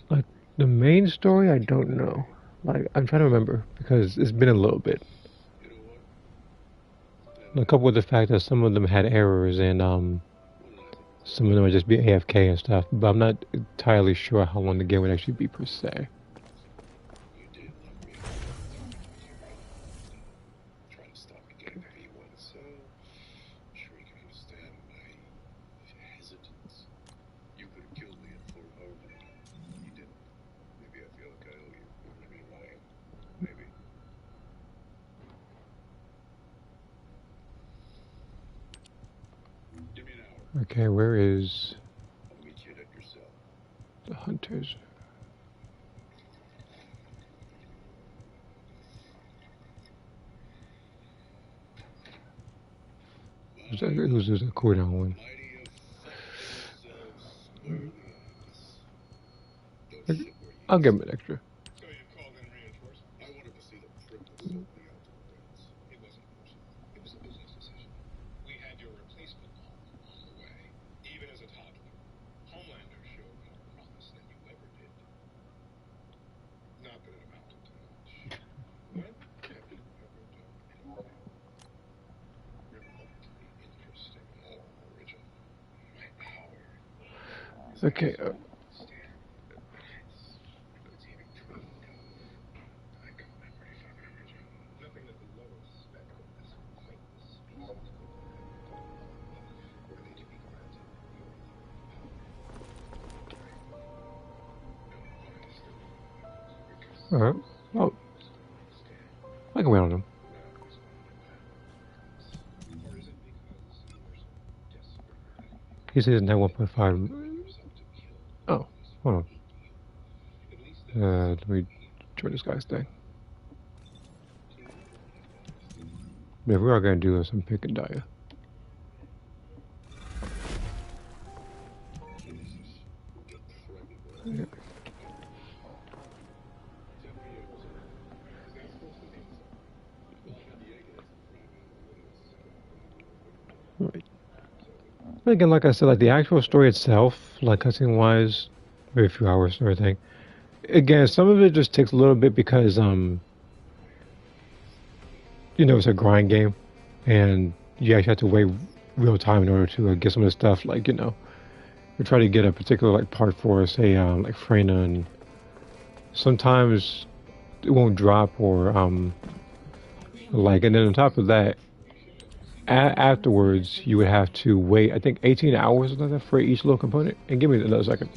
Like the main story, I don't know. Like I'm trying to remember because it's been a little bit. A couple with the fact that some of them had errors and some of them would just be AFK and stuff. But I'm not entirely sure how long the game would actually be per se. Okay, where is the hunters? Who's a cooldown one? I'll give him an extra. Okay. Alright. Well, I can wait on him. He says now 1.5. Oh, hold on. Let me join this guy's thing. Yeah, we are gonna do some pick and die. Yeah. Right. But again, like I said, like the actual story itself, like cutscene wise, very few hours and everything. Again, some of it just takes a little bit because you know, it's a grind game, and you actually have to wait real time in order to get some of the stuff. Like, you know, we try to get a particular like part for, say, like Freyna, and sometimes it won't drop or like, and then on top of that, afterwards you would have to wait. I think 18 hours or something for each little component. And give me another second.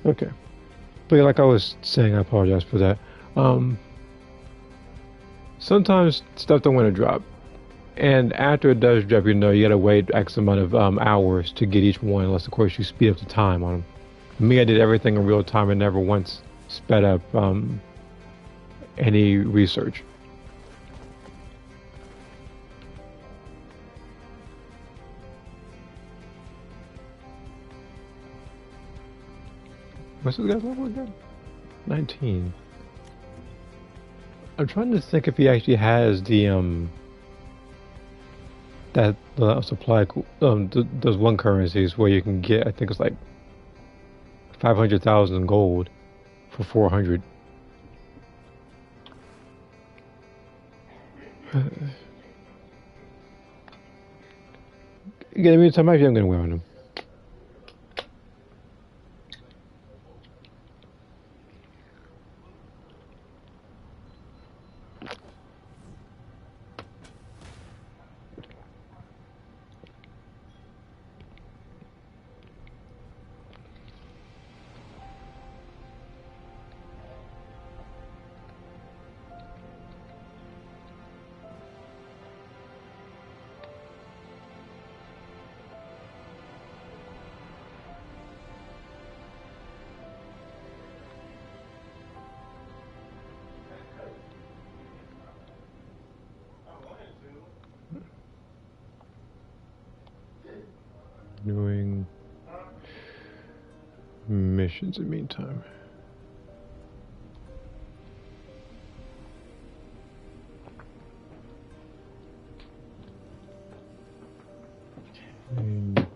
Okay. But yeah, like I was saying, I apologize for that. Um, Sometimes stuff don't want to drop. And after it does drop, you gotta wait X amount of hours to get each one, unless of course you speed up the time on them. Me, I did everything in real time and never once sped up any research. What's this guy's level again? 19. I'm trying to think if he actually has the that supply those one currencies where you can get, I think it's like 500,000 gold for 400. In the meantime, actually, I'm gonna wear on them. Doing missions in the meantime. And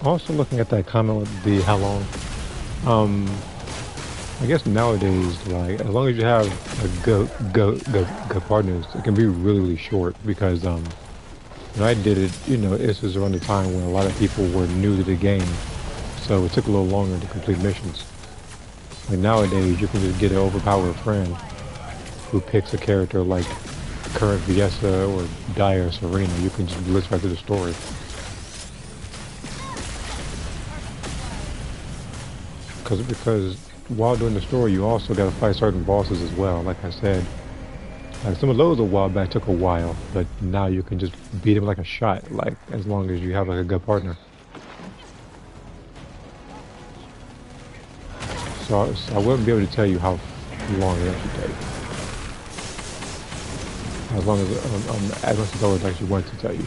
Also looking at that comment with the how long. Um, I guess nowadays, like as long as you have a good partners, it can be really short because when I did it, this was around the time when a lot of people were new to the game, so it took a little longer to complete missions. Like nowadays, you can just get an overpowered friend who picks a character like current Viessa or Dire or Serena. You can just blitz right through the story. Because while doing the story, you also got to fight certain bosses as well. Like I said, like some of those a while back took a while, but now you can just beat him like a shot. Like as long as you have like a good partner. So I wouldn't be able to tell you how long it actually takes. As long as much as I would actually want to tell you.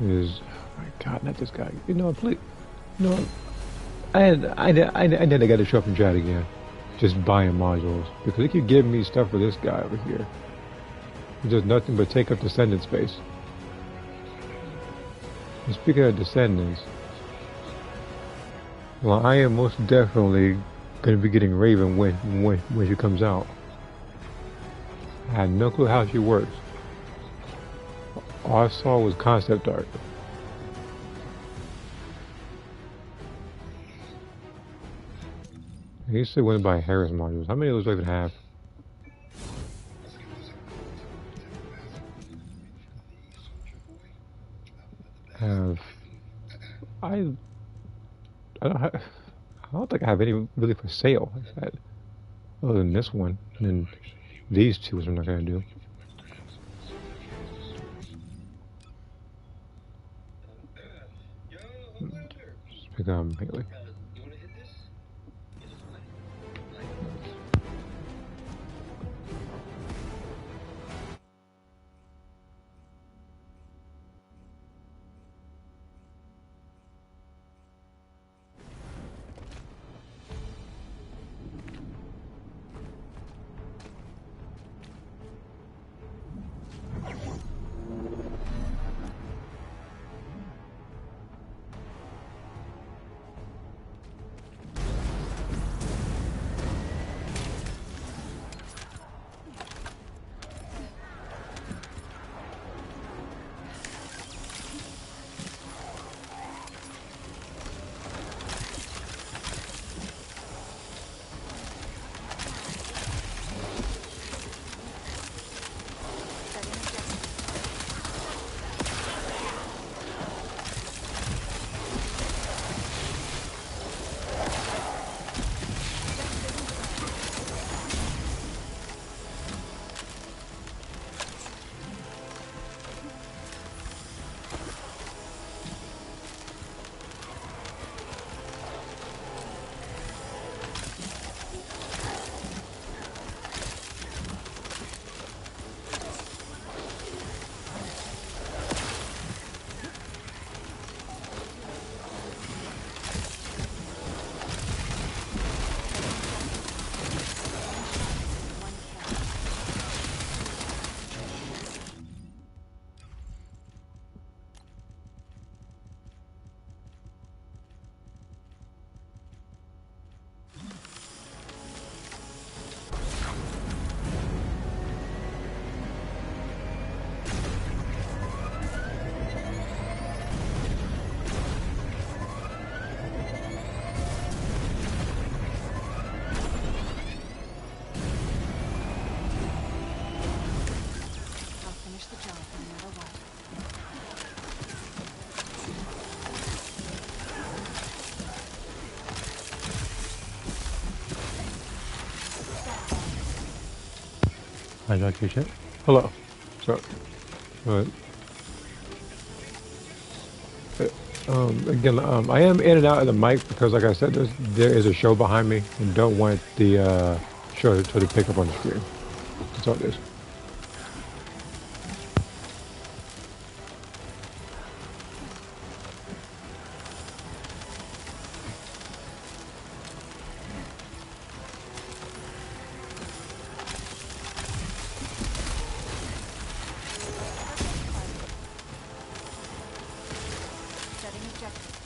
Is oh my God, not this guy. Please, you know, I then I got to show up and chat again, just buying modules because they keep giving me stuff for this guy over here. It does nothing but take up Descendant space. And speaking of Descendants, well, I am most definitely going to be getting Raven when she comes out. I had no clue how she works. All I saw was concept art. I used to win by Harris modules. How many of those do I even have? I I don't think I have any really for sale like that. Other than this one, and then these two, which I'm not gonna do. Just pick up Haley. Hijack your shit. Hello. Sorry. Go ahead. Again, I am in and out of the mic because, like I said, there is a show behind me and don't want the show to pick up on the screen. That's all it is. Setting objective.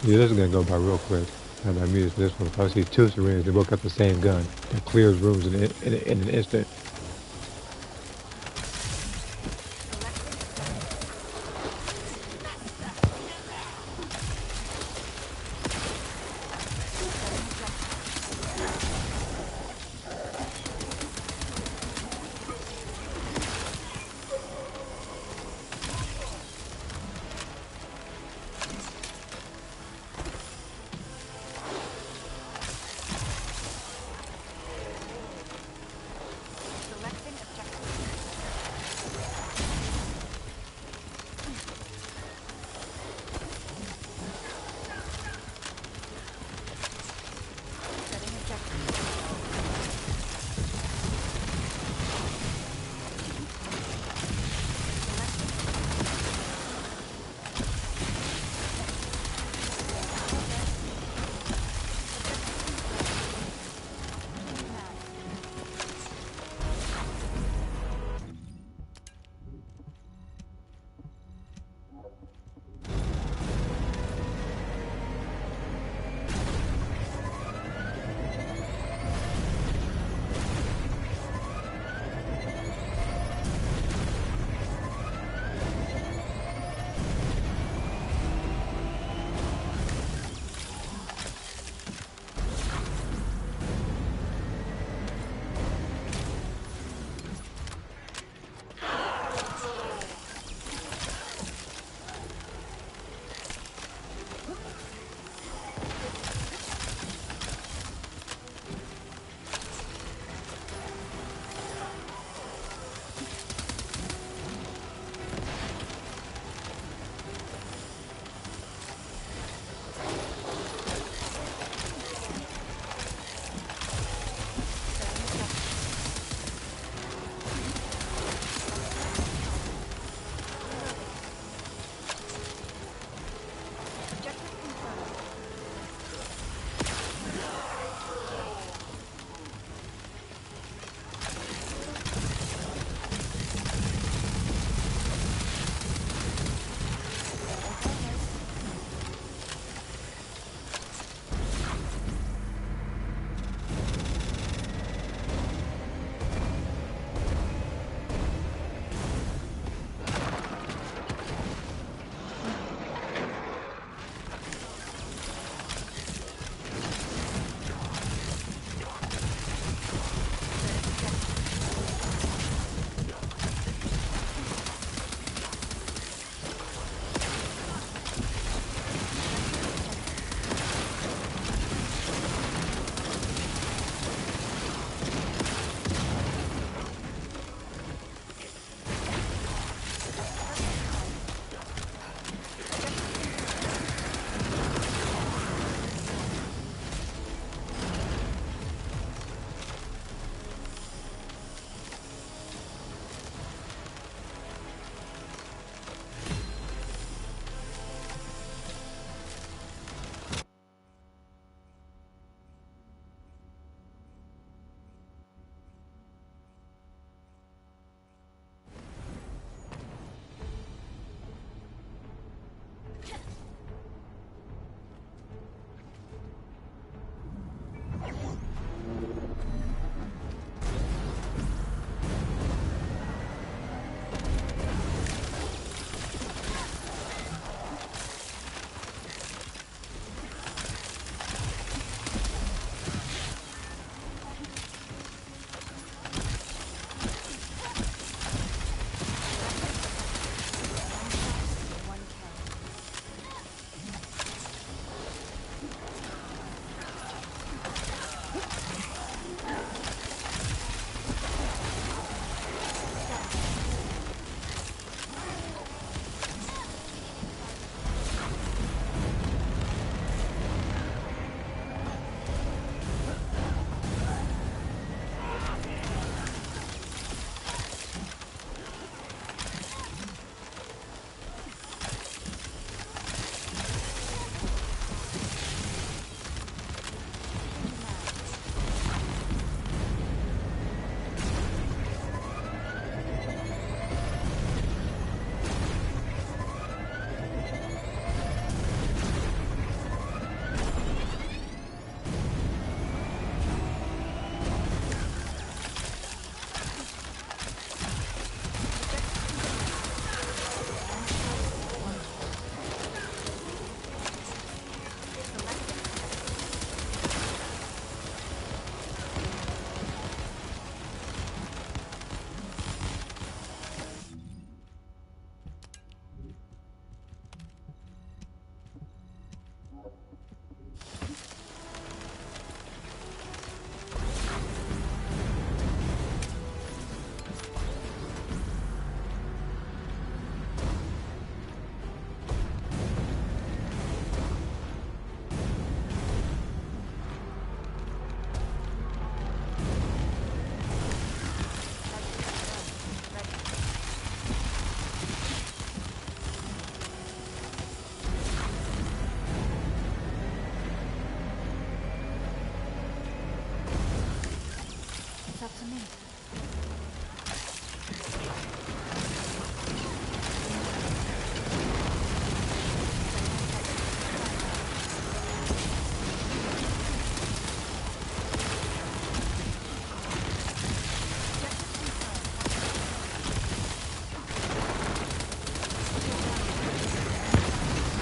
Yeah, this is gonna go by real quick. And I mean, this one. If I see two syringes, they both got the same gun. That clears rooms in an instant.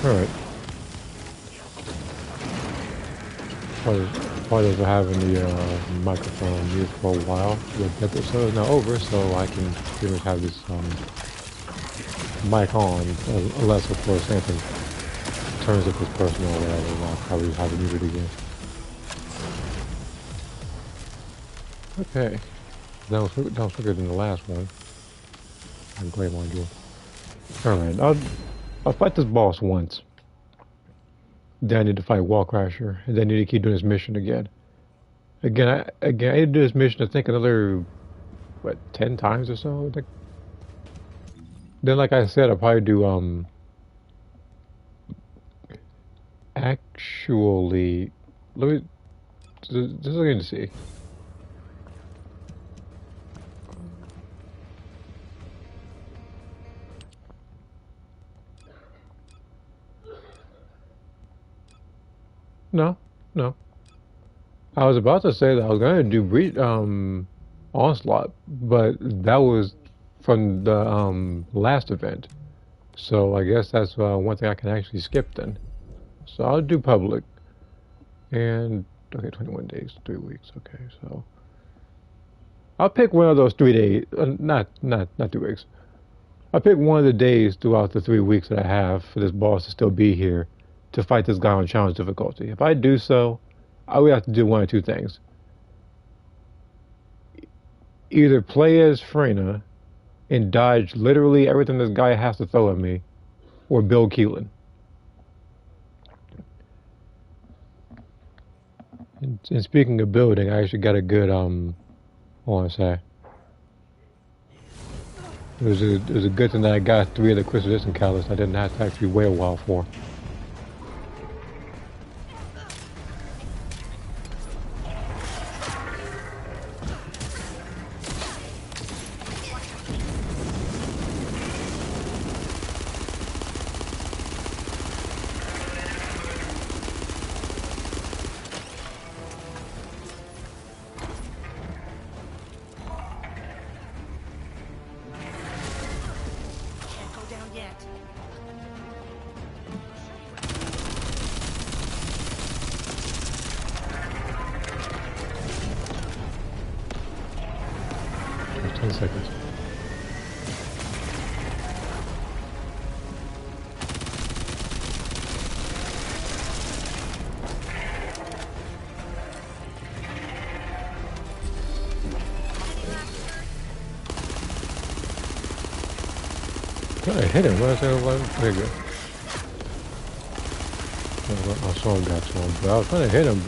Alright. Apologize for having the microphone muted for a while. The episode is now over, so I can pretty much have this mic on, unless of course anything turns up as personal or whatever, and I'll probably have it muted again. Okay. That was quicker than the last one. I'm glad I do. Alright, I'll fight this boss once. Then I need to fight Wallcrasher, and then I need to keep doing this mission again. Again, I need to do this mission, I think, another, what, 10 times or so? I think. Then, like I said, I'll probably do, actually, let me, just looking to see. No. I was about to say that I was going to do Onslaught, but that was from the last event. So I guess that's one thing I can actually skip then. So I'll do Public. And, okay, 21 days, 3 weeks, okay, so. I'll pick one of those 3 days, not 2 weeks. I'll pick one of the days throughout the 3 weeks that I have for this boss to still be here to fight this guy on challenge difficulty. If I do so, I would have to do one of two things. Either play as Freyna and dodge literally everything this guy has to throw at me, or build Keelan. And speaking of building, I actually got a good, what want to say? It was a good thing that I got 3 of the Crystal Distant Catalysts I didn't have to actually wait a while for. Seconds. I hit him. What there you go. I saw him got to him, but I was trying to hit him,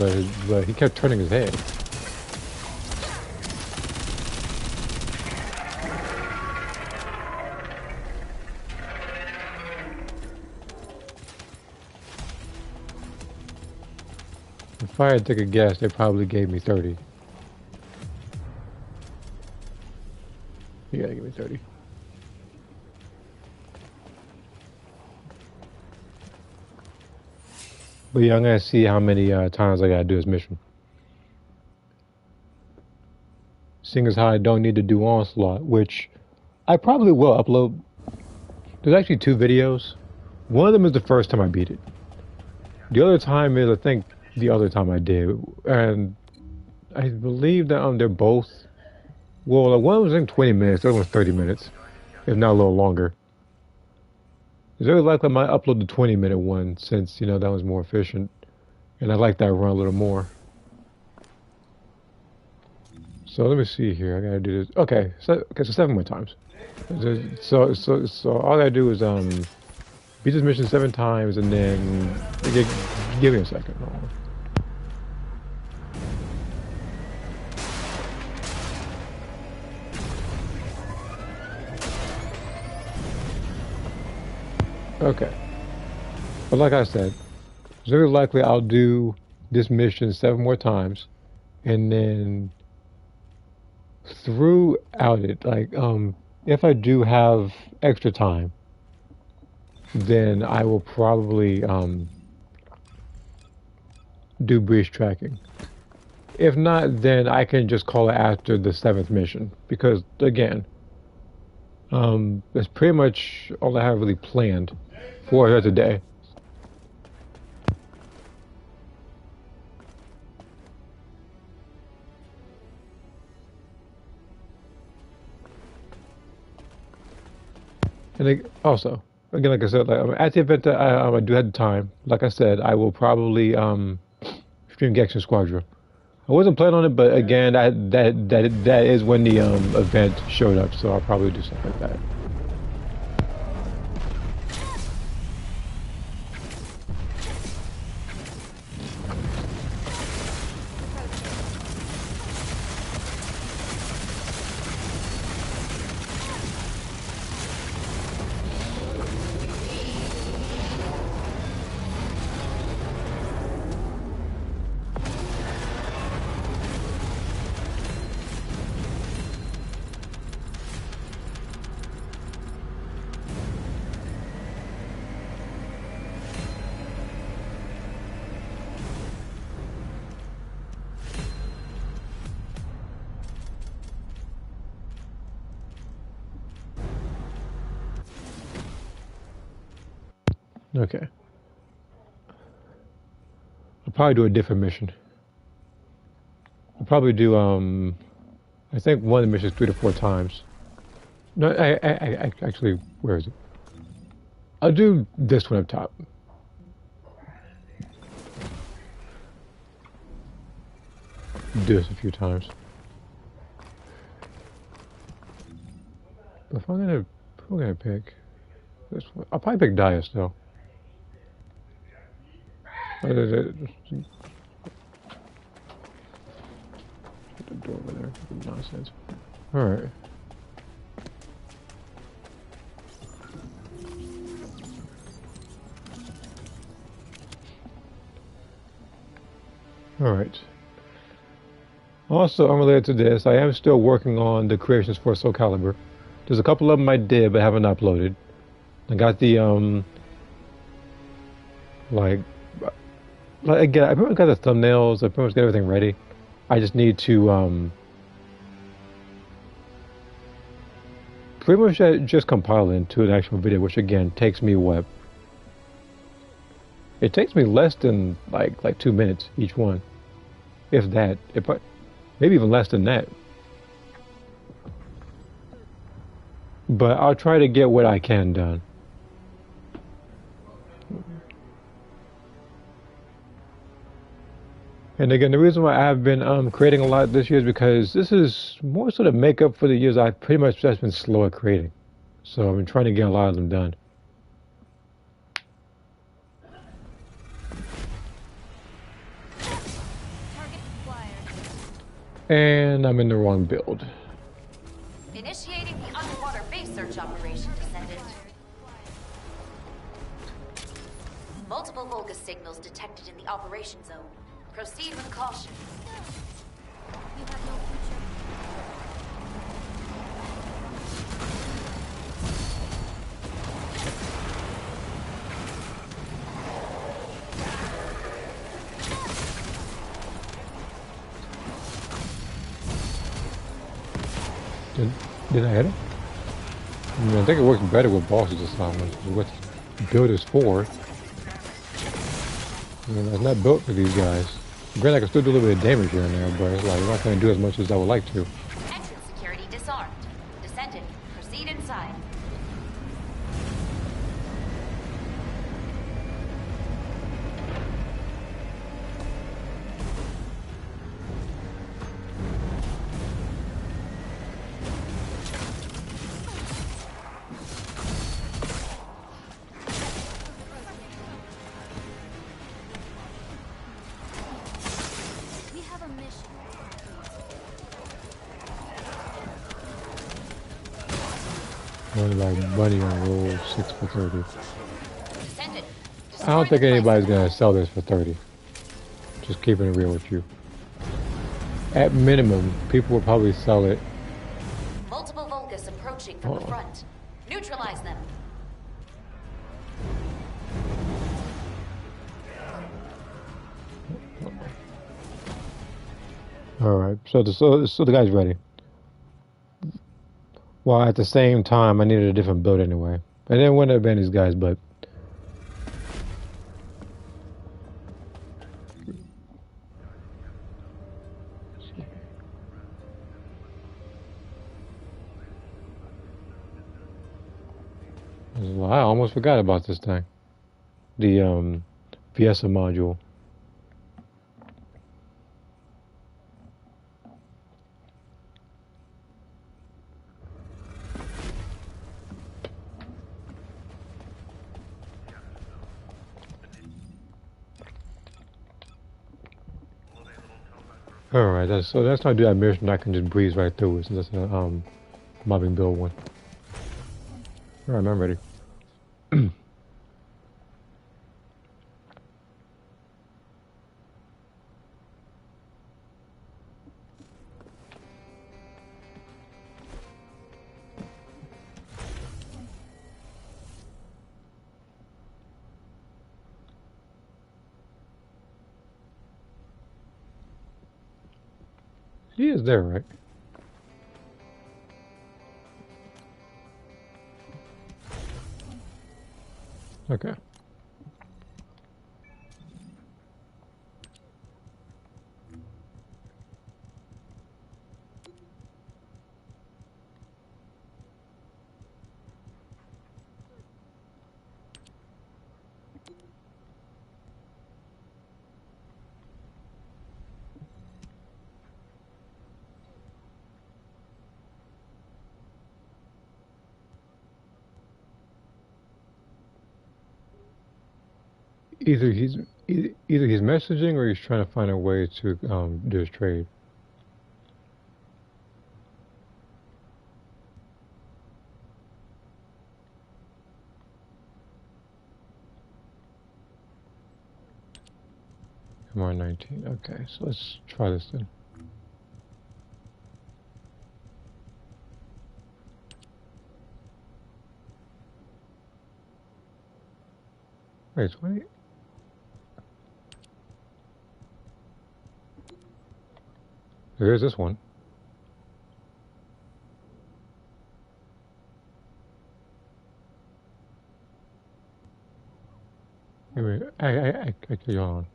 but he kept turning his head. If I had to take a guess, they probably gave me 30. You gotta give me 30. But yeah, I'm gonna see how many times I gotta do this mission. Seeing as how I don't need to do Onslaught, which I probably will upload. There's actually 2 videos. One of them is the first time I beat it. The other time is, I think, the other time I did, and I believe that they're both. Well, one was in 20 minutes, the other one's 30 minutes, if not a little longer. It's very likely I might upload the 20-minute one since that was more efficient, and I like that run a little more. So let me see here. I gotta do this. Okay, so 7 more times. So all I gotta do is beat this mission 7 times, and then give me a second. Hold on. Okay. But like I said, it's very likely I'll do this mission 7 more times, and then throughout it, like, if I do have extra time, then I will probably, do breach tracking. If not, then I can just call it after the 7th mission, because, again, that's pretty much all I have really planned for today. And also, again, like I said, like at the event that I do have the time, like I said, I will probably stream Gexen Squadron. I wasn't planning on it, but again, that is when the event showed up, so I'll probably do something like that. Okay. I'll probably do a different mission. I'll probably do I think one of the missions 3 to 4 times. No, I actually, where is it? I'll do this one up top. Do this a few times. If I'm gonna pick this one, I'll probably pick Dia still. The door over there. Nonsense. Alright. Alright. Also, unrelated to this, I am still working on the creations for Soul Calibur. There's a couple of them I did, but haven't uploaded. I got the, like again, I pretty much got the thumbnails, I pretty much got everything ready. I just need to, pretty much just compile it into an actual video, which again, takes me what? It takes me less than, like 2 minutes each one. If that. Maybe even less than that. But I'll try to get what I can done. And again, the reason why I've been creating a lot this year is because this is more sort of make up for the years I pretty much just been slow at creating. So I've been trying to get a lot of them done. And I'm in the wrong build. Initiating the underwater base search operation, Descendant. Multiple Volga signals detected in the operation zone. Proceed with caution. You have no future. Did I hit it? I mean, I think it works better with bosses this time. What the build is for. I mean, it's not built for these guys. Granted, I can still do a little bit of damage here and there, but it's like, I'm not going to do as much as I would like to. Entrance security disarmed. Descendant, proceed inside. We have a mission. One like Bunny on roll 6 for 30. Descendant, I don't destroy think the anybody's device. going to sell this for 30. Just keeping it real with you. At minimum, people will probably sell it. Multiple Volgas approaching from the front. Neutralize them. Alright, so the guy's ready. Well, at the same time, I needed a different build anyway. I didn't want to abandon these guys, but... Well, I almost forgot about this thing. The Fiesta module. Alright, that's not do that mission. I can just breeze right through it since that's a mobbing build one. Alright, I'm ready. He is there, right? Okay. Either he's messaging or he's trying to find a way to do his trade. MR19. Okay, so let's try this then. Wait, 20? There's this one. Anyway, I click you on.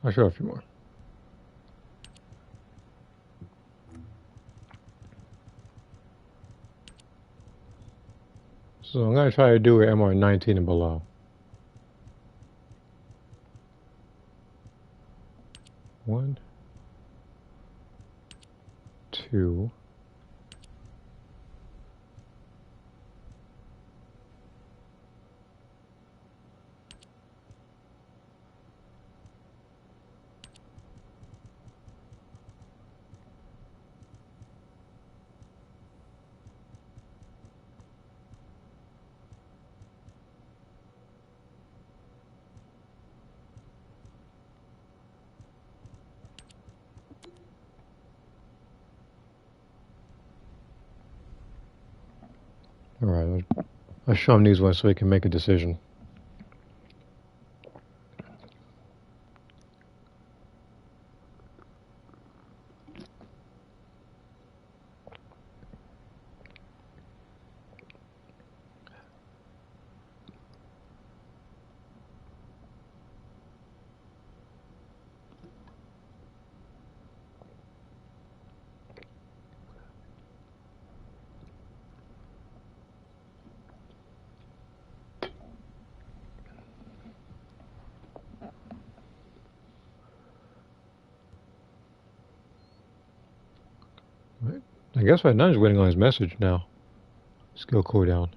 I'll show a few more. So I'm gonna try to do it MR19 and below. 1, 2. Alright, I'll show him these ones so he can make a decision. Right. I guess right now he's waiting on his message now. Skill cooldown.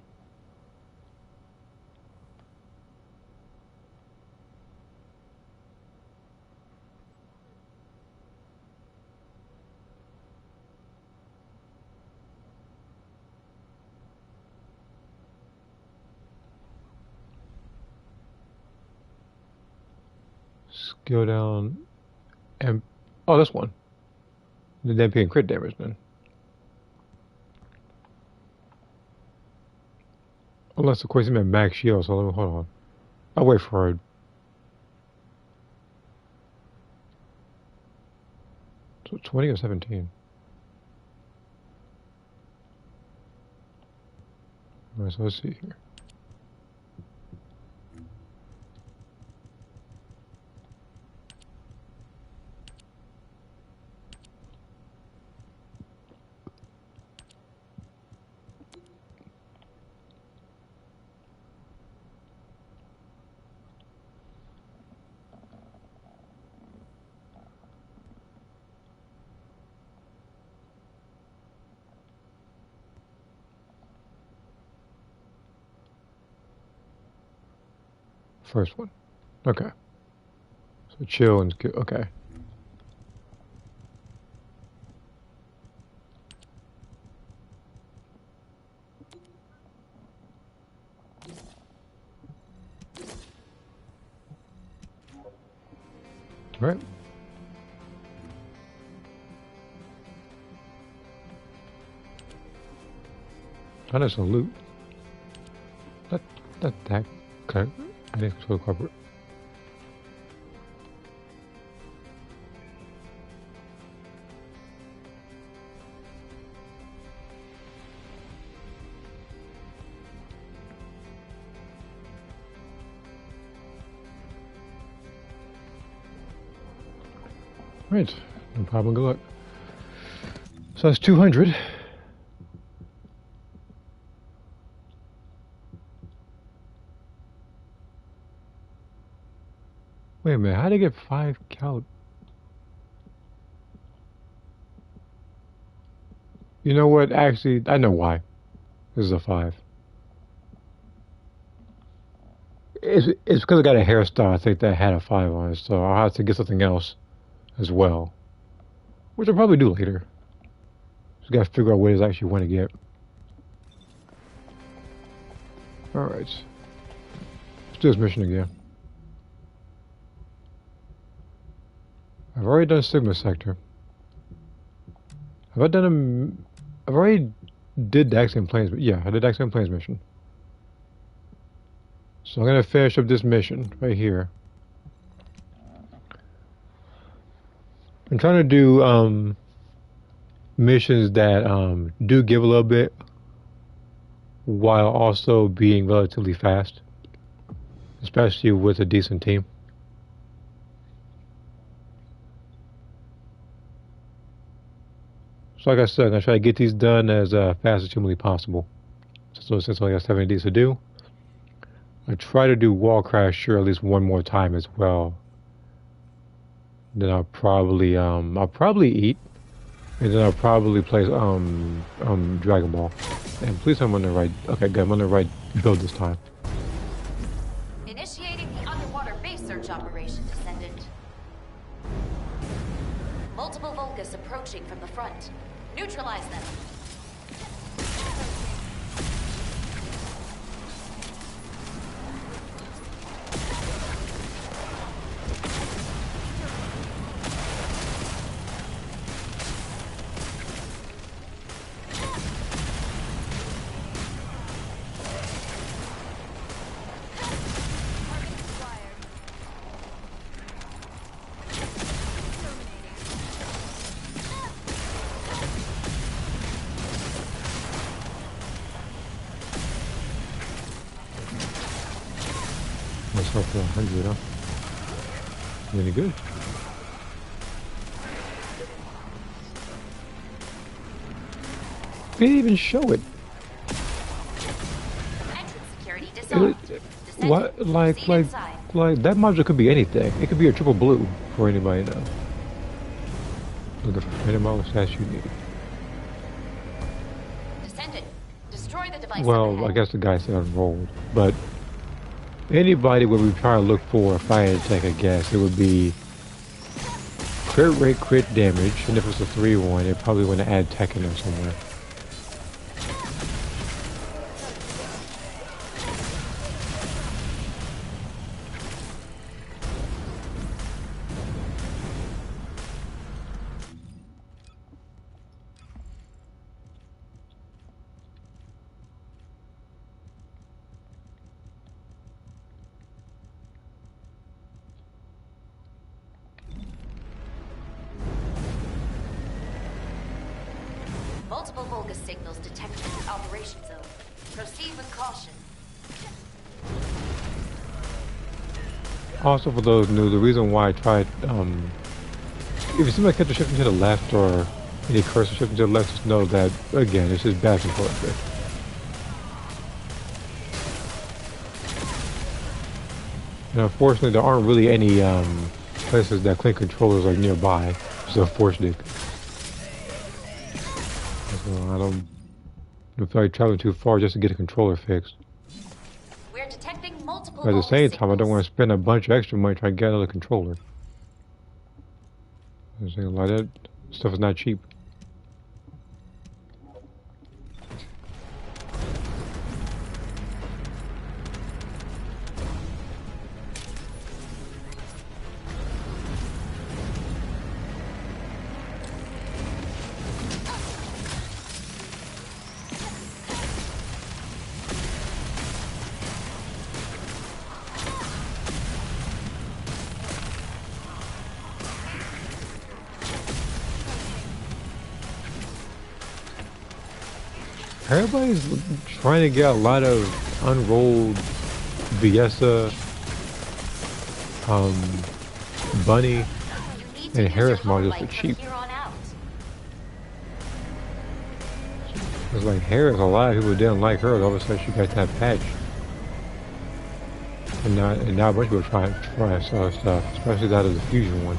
Skill down. And oh, this one. The MP and crit damage then. Unless of course he meant max shield, so let me hold on. I'll wait for it. So 20 or 17? Alright, so let's see here. First one. Okay. So chill and okay. All right. Oh, that's some loot. That okay. I need to corporate. Right, no problem. Good luck. So that's 200. Wait a minute, how did I get 5 cal? You know what? Actually, I know why. This is a 5. It's because I got a hairstyle, I think, that had a 5 on it, so I'll have to get something else as well. Which I'll probably do later. Just gotta figure out what it is I actually want to get. Alright. Let's do this mission again. I've already done Sigma Sector. Have I done I've already did Daxian Plains, but yeah, I did Daxian Plains mission. So I'm gonna finish up this mission right here. I'm trying to do missions that do give a little bit while also being relatively fast, especially with a decent team. So like I said, I'm going to try to get these done as fast as humanly possible. So since I got 70 days to do, I try to do Wall Crasher at least one more time as well. Then I'll probably eat, and then I'll probably play Dragon Ball. And please I'm on the right. Okay, good. I'm on the right build this time. Initiating the underwater base search operation, Descendant. Multiple Vulgus approaching from the front. Neutralize them. Myself for 100, huh? Really good. They didn't even show it. Entrance security disarmed. What? Like that module could be anything. It could be a triple blue for anybody to know. Looking for any model stats you need. Descendant, destroy the device. Well, I guess the guy said unrolled, but anybody would be trying to look for a fire attack, I guess. It would be crit rate, crit damage, and if it's a 3-1, it probably want to add tech in there somewhere. Multiple Vulgus signals detected in the operation zone. Proceed with caution. Also, for those new, the reason why I tried, if you see my character shifting to the left or any cursor shifting to the left, just know that, again, it's just bad control effect. And unfortunately, there aren't really any places that clean controllers like nearby, which is unfortunate. So I don't feel like traveling too far just to get a controller fixed. We're detecting multiple But at the same time, I don't signals. want to spend a bunch of extra money trying to get another controller. I'm saying like that stuff is not cheap. Everybody's trying to get a lot of unrolled Viesa, Bunny, You need to and use Harris your home modules light for from cheap. here on out. It's like Harris, a lot of people didn't like her, all of a sudden she got that patch. And now a bunch of people try stuff, especially that of the fusion one.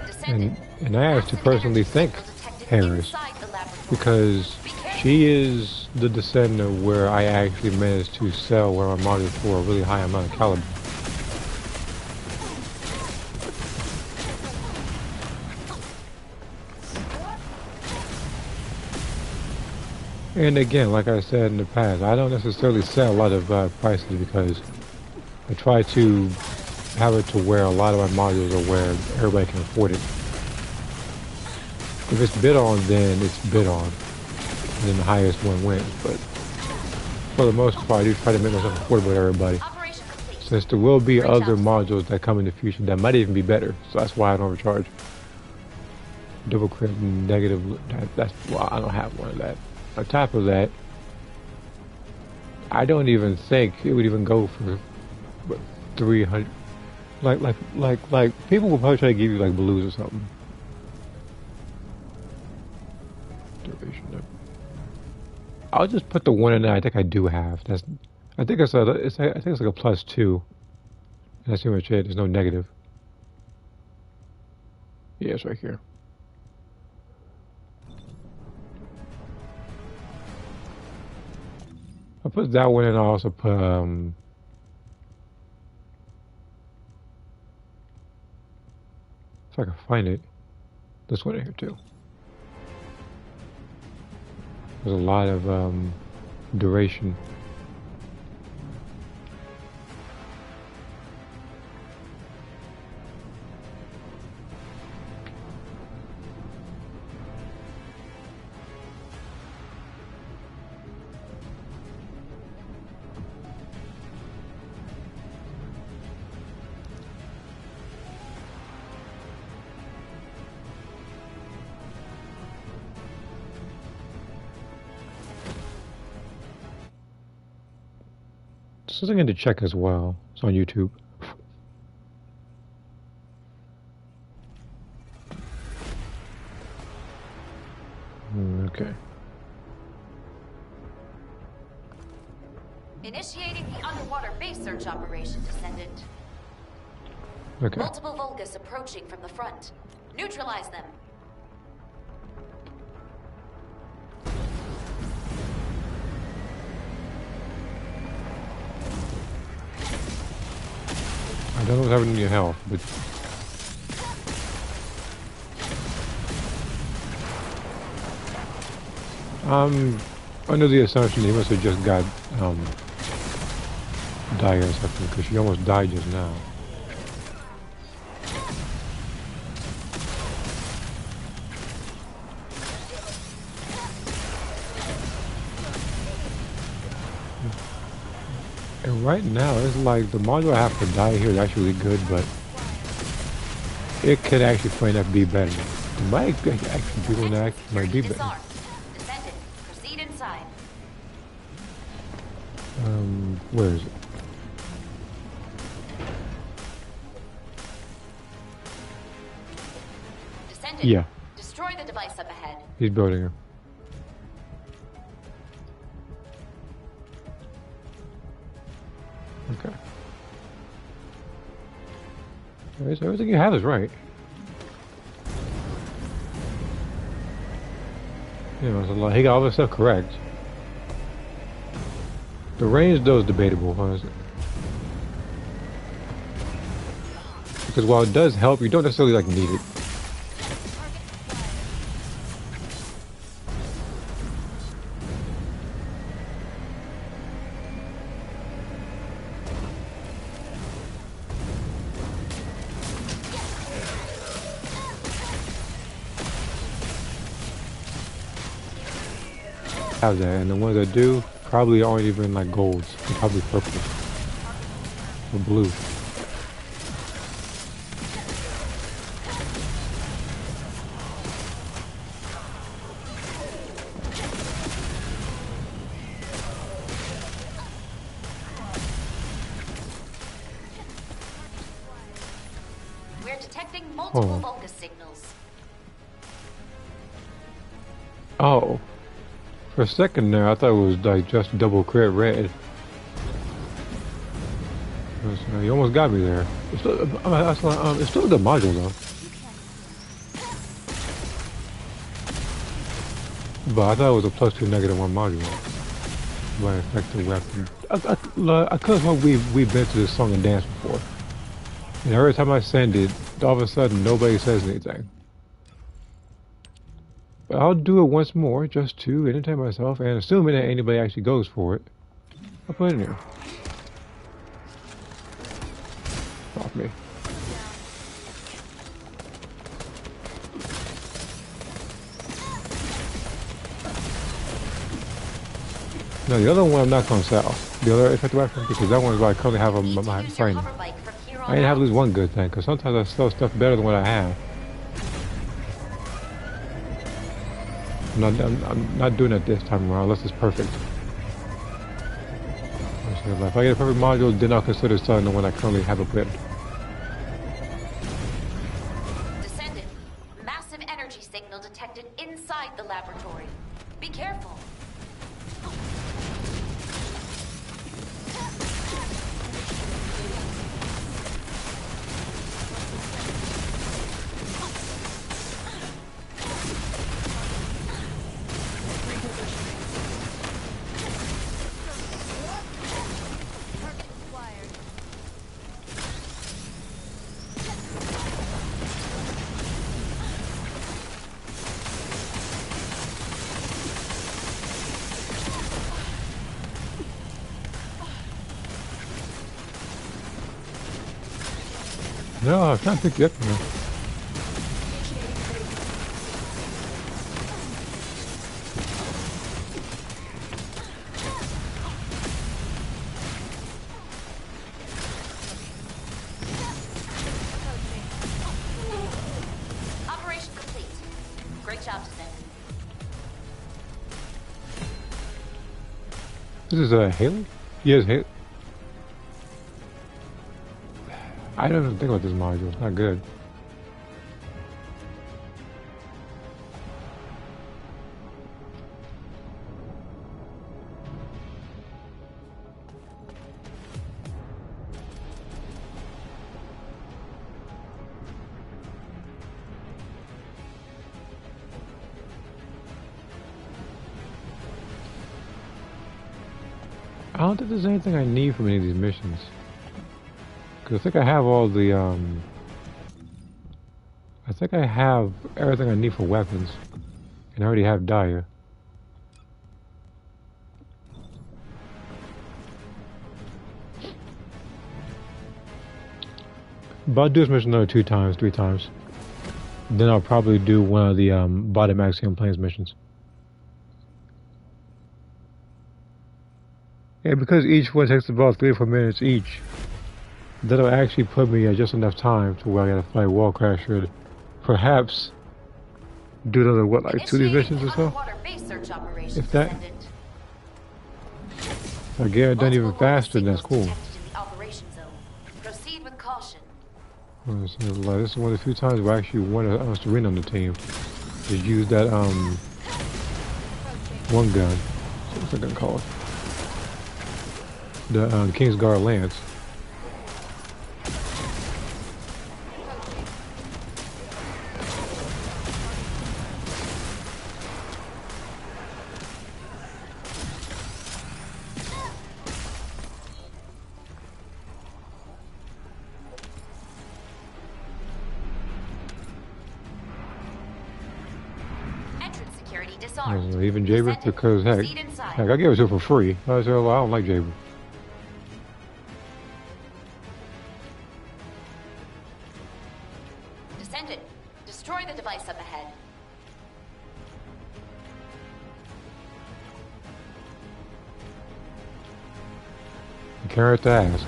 Descendant. And I have to Massive personally energy thank signal detected Harris inside the laboratory. because Be careful. she is the Descendant where I actually managed to sell one of my modules for a really high amount of caliber. And again, like I said in the past, I don't necessarily sell a lot of prices because I try to have it to where a lot of my modules are where everybody can afford it. If it's bid on, then it's bid on. And then the highest one wins. But for the most part, I do try to make myself affordable to everybody. Operation complete. Since there will be Great other job. modules that come in the future that might even be better. So that's why I don't overcharge. Double crit negative, that's well, I don't have one of that. On top of that, I don't even think it would even go for what, 300. Like people will probably try to give you like blues or something. Duration. I'll just put the one in there. I think I do have. I think it's like a +2. And that's pretty much it. There's no negative. Yeah, it's right here. I put that one in. I also put if I can find it, this one in here too. There's a lot of duration. Something to check as well. It's on YouTube. Okay. Initiating the underwater base search operation, Descendant. Okay. Multiple Vulgus approaching from the front. Neutralize them. I don't know what's happening to your health, but under the assumption he must have just got died or something because she almost died just now. And right now, it's like the module I have to die here is actually good, but it could actually point out to be better, to might actually be one that actually might be better. Disarmed. Descendant, proceed inside. Where is it? Descendant. Yeah, Destroy the device up ahead. he's building her. Okay. Alright, so everything you have is right. You know, it's a lot. He got all this stuff correct. The range, though, is debatable, honestly. Because while it does help, you don't necessarily, like, need it. Have that, and the ones that do probably aren't even like golds. They're probably purple or blue. We're detecting multiple Oh. Vulgus signals. Oh, for a second there, I thought it was like just double crit red. You almost got me there. It's still, it's still a good module though. But I thought it was a +2 -1 module. By effective weapon. I could have thought we've been to this song and dance before. And every time I send it, all of a sudden nobody says anything. But I'll do it once more just to entertain myself, and assuming that anybody actually goes for it, I'll put it in here. Off me. No, the other one I'm not going to sell. The other effective weapon, because that one is what I currently have on my Use your frame. hover bike from here on I need to have out. at least one good thing, because sometimes I sell stuff better than what I have. I'm not doing it this time around, unless it's perfect. If I get a perfect module, then I'll consider selling the one I currently have equipped. Descendant. Massive energy signal detected inside the laboratory. Be careful. No, I can't pick you up now. Operation complete. Great job, Descendant. This is a Haley? Yes, Haley. I don't even think about this module. It's not good. I don't think there's anything I need from any of these missions. Because I think I have all the, I think I have everything I need for weapons. And I already have Dire. But I'll do this mission another 2 times, 3 times. Then I'll probably do one of the, bottom Axiom Plains missions. Yeah, because each one takes about 3 or 4 minutes each. That'll actually put me at just enough time to where I gotta fight Wall Crasher. Perhaps do another, what, like 2 missions or so? Underwater base search operation, If that. Descendant. I get it done even Multiple voice faster, that's signals cool. detected in the operation zone. Proceed with caution. This is one of the few times where I actually wanted us to win on the team. To use that, one gun. What's that gun called? The, Kingsguard Lance. Entrance security disarmed. Even Jaber, Descendant, because proceed inside. heck, I gave it to her for free. I said, well, I don't like Jaber. Descendant, destroy the device up ahead. Carrot to ask.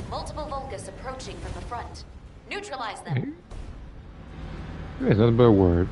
Multiple Vulgus approaching from the front. Neutralize them. There's nothing but a word.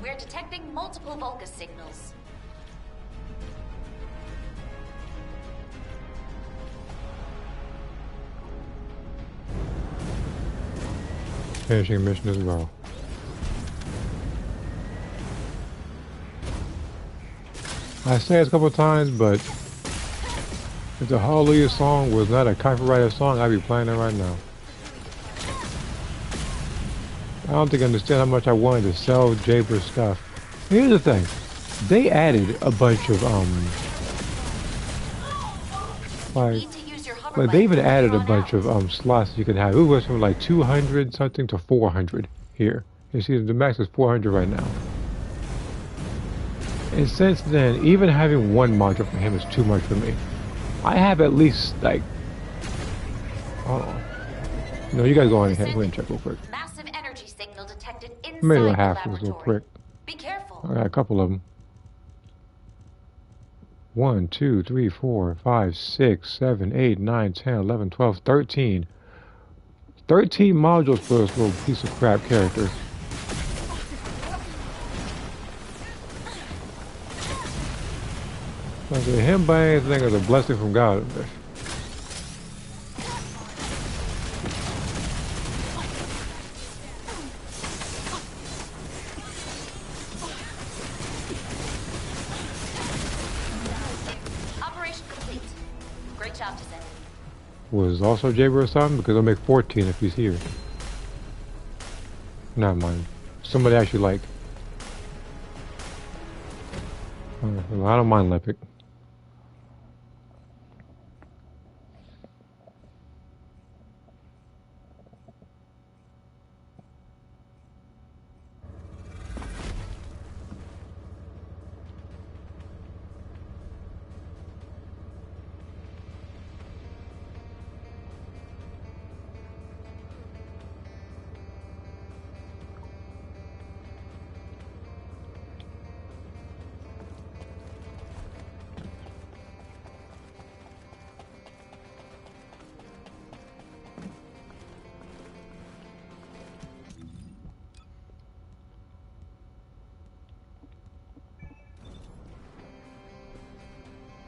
We're detecting multiple Vulgus signals. Finishing mission as well. I say it a couple of times, but if the Hallelujah song was not a copyrighted song, I'd be playing it right now. I don't think I understand how much I wanted to sell Jaber stuff. Here's the thing. They added a bunch of, like they even added a bunch of, slots you could have. It was from like 200 something to 400 here. You see, the max is 400 right now. And since then, even having one module for him is too much for me. I have at least, like, no, you guys go on ahead. Go ahead and check real quick. Massive energy signal detected inside Maybe the half of this real laboratory. quick. Be careful. I got a couple of them. 1, 2, 3, 4, 5, 6, 7, 8, 9, 10, 11, 12, 13. 13 modules for this little piece of crap character. I said, him buying anything is a blessing from God. Operation complete. Great job, Descendant. Was also Jaber or something? Because I'll make 14 if he's here. Not mine. Somebody I actually like. Well, I don't mind Lepic.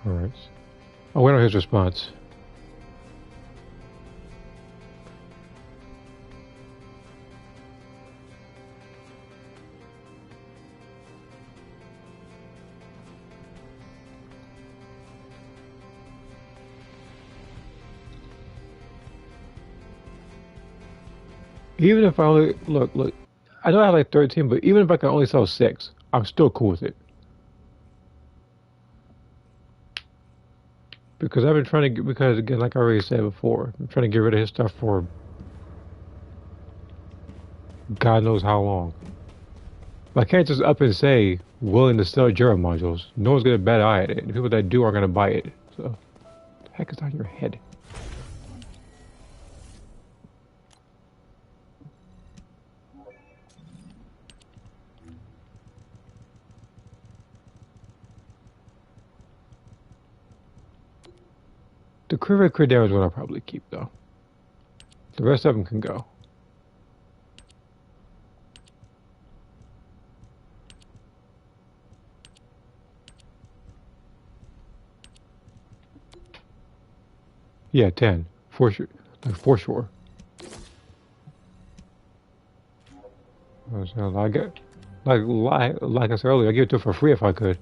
Alright. Oh, wait on his response. Even if I only look, I know I have like 13, but even if I can only sell 6, I'm still cool with it. Because I've been trying to get, because again, like I already said before, I'm trying to get rid of his stuff for God knows how long. I can't just up and say willing to sell Jira modules. No one's gonna bat an eye at it. The people that do are gonna buy it. So, what the heck is on your head? The crit damage is what I'll probably keep though. The rest of them can go. Yeah, 10. For sure. Like, for sure. I get, like I said earlier, I'd give it to her for free if I could.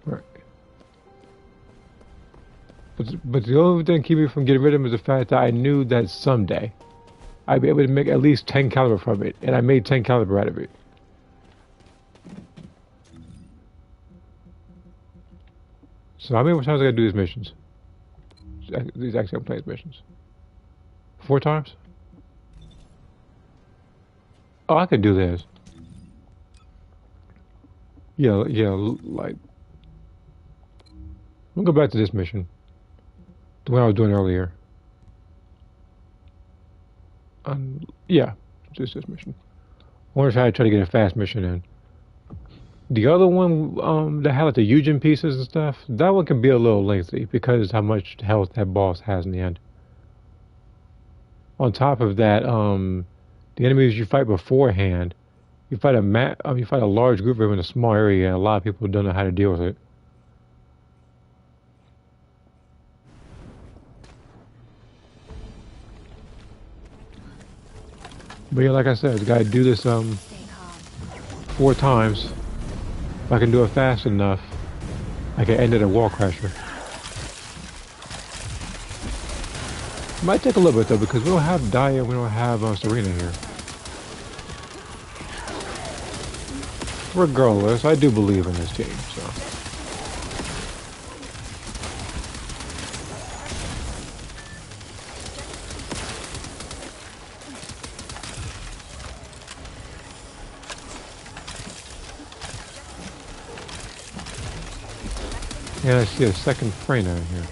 Right. But the only thing keeping me from getting rid of him is the fact that I knew that someday I'd be able to make at least 10 caliber from it, and I made 10 caliber out of it. So how many more times I gotta do these missions? These Axiom Planes missions? 4 times? Oh, I could do this. Yeah, like... We'll go back to this mission. The one I was doing earlier. Yeah, just this mission. I want to try to get a fast mission in. The other one, that had like the Eugen pieces and stuff, that one can be a little lengthy because how much health that boss has in the end. On top of that, the enemies you fight beforehand, you fight a large group of them in a small area, and a lot of people don't know how to deal with it. But yeah, like I said, I gotta do this 4 times. If I can do it fast enough, I can end it at Wall Crasher. Might take a little bit though, because we don't have Dia, we don't have Serena here. Regardless, I do believe in this team, so. Yeah, I see a second frame in here.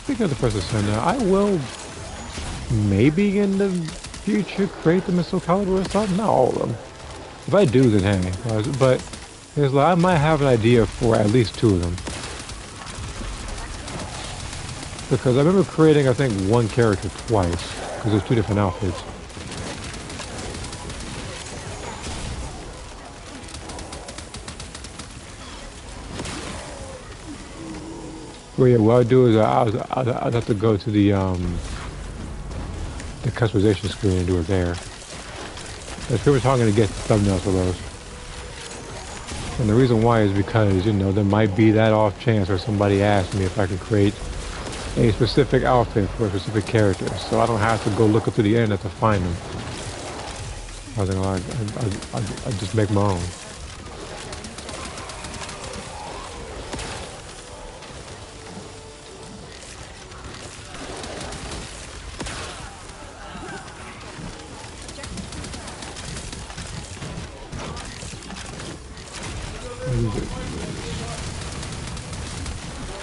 Speaking of the Press Descendant, I will maybe in the future create the Missile Caliber or something. Not all of them. If I do, then hey. But there's like, I might have an idea for at least 2 of them. Because I remember creating, I think, 1 character twice. Because there's 2 different outfits. Well, yeah, what I'll do is I'll have to go to the customization screen and do it there. That's pretty much how I'm going to get the thumbnails for those. And the reason why is because, you know, there might be that off chance where somebody asks me if I can create a specific outfit for a specific character, so I don't have to go looking through the internet to find them. I was like, I just make my own.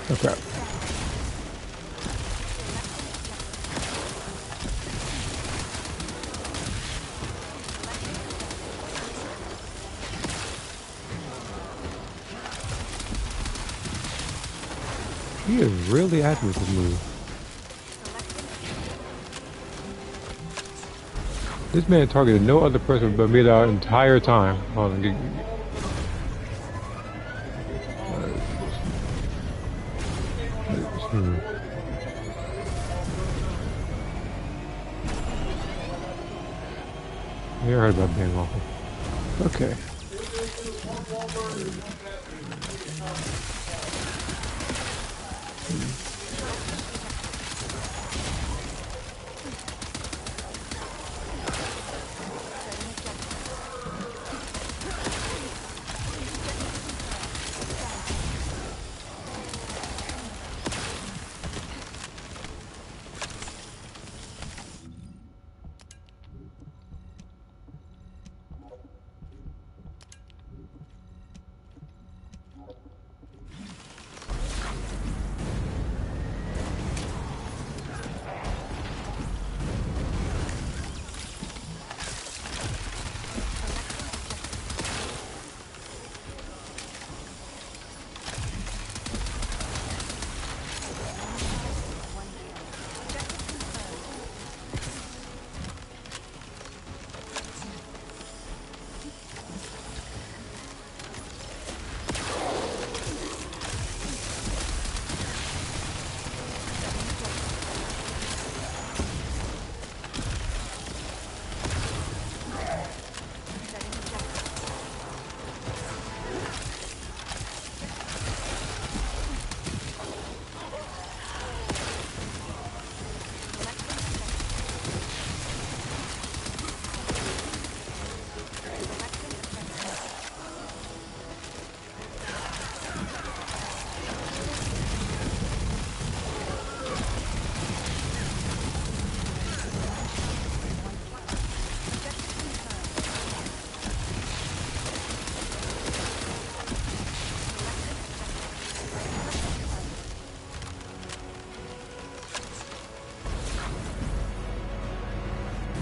Okay. He is really happy with this move. This man targeted no other person but me the entire time. Hold on, You heard about being awful. Okay.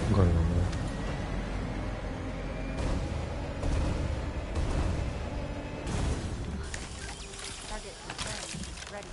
I'm going on there. Target confirmed. Ready.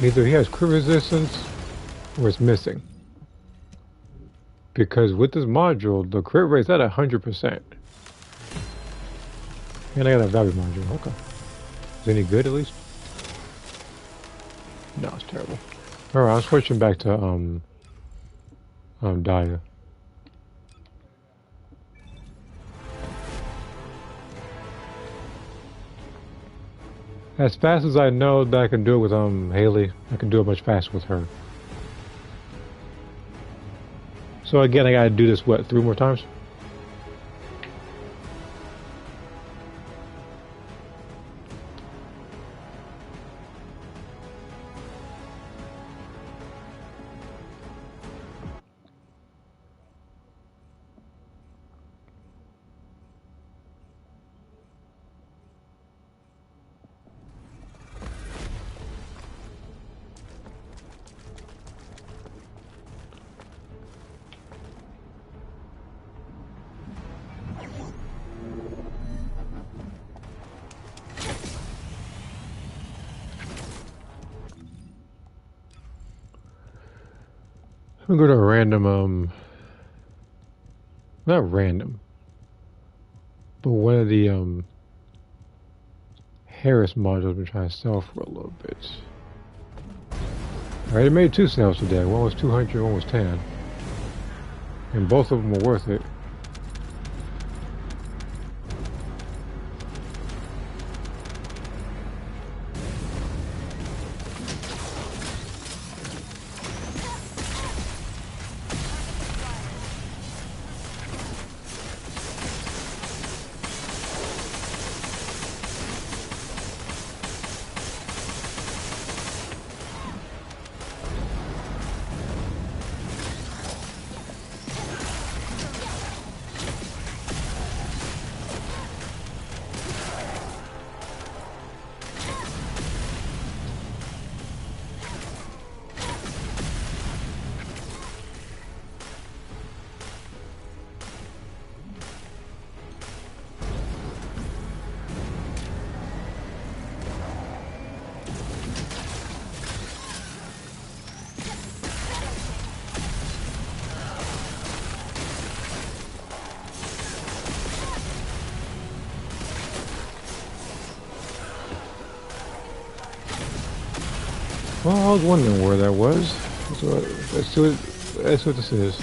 Either he has crit resistance or it's missing. Because with this module, the crit rate's at 100%. And I got a value module. Okay. Is it any good at least? No, it's terrible. Alright, I'm switching back to Daya. As fast as I know that I can do it with Haley, I can do it much faster with her. So again, I gotta do this, what, 3 more times? I'm gonna go to a random, not random, but one of the, Harris modules I've been trying to sell for a little bit. I already made 2 sales today. One was 200, one was 10. And both of them were worth it. Well, I was wondering where that was. That's what this is.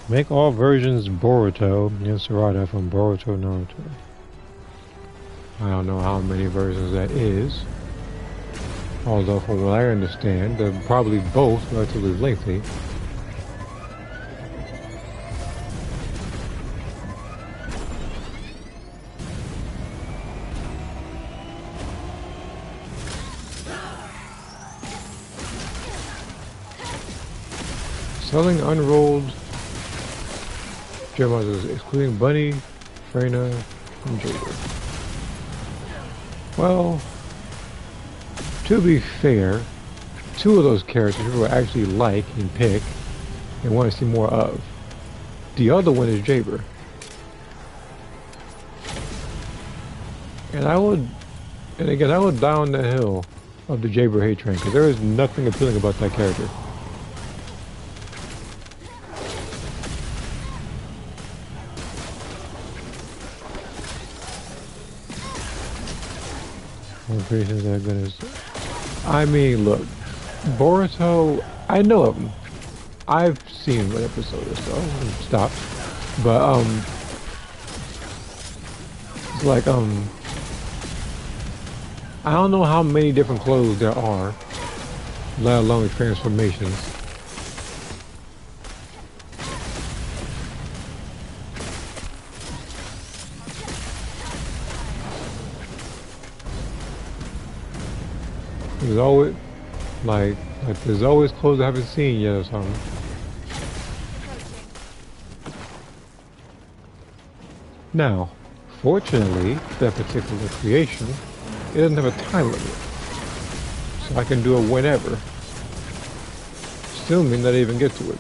Make all versions Boruto and Sarada from Boruto Naruto. I don't know how many versions that is. Although from what I understand, they're probably both relatively lengthy. Selling unrolled gem modules, excluding Bunny, Freyna, and Jader. Well, to be fair, 2 of those characters people actually like and pick and want to see more of. The other one is Jaber. And I would die on the hill of the Jaber hate train because there is nothing appealing about that character. I mean, look, Boruto, I know of him. I've seen one episode or so. Stop. But, it's like, I don't know how many different clothes there are, let alone transformations. There's always, like there's always clothes I haven't seen yet or something. Now, fortunately, that particular creation, it doesn't have a time limit. So I can do it whenever. Assuming that I even get to it.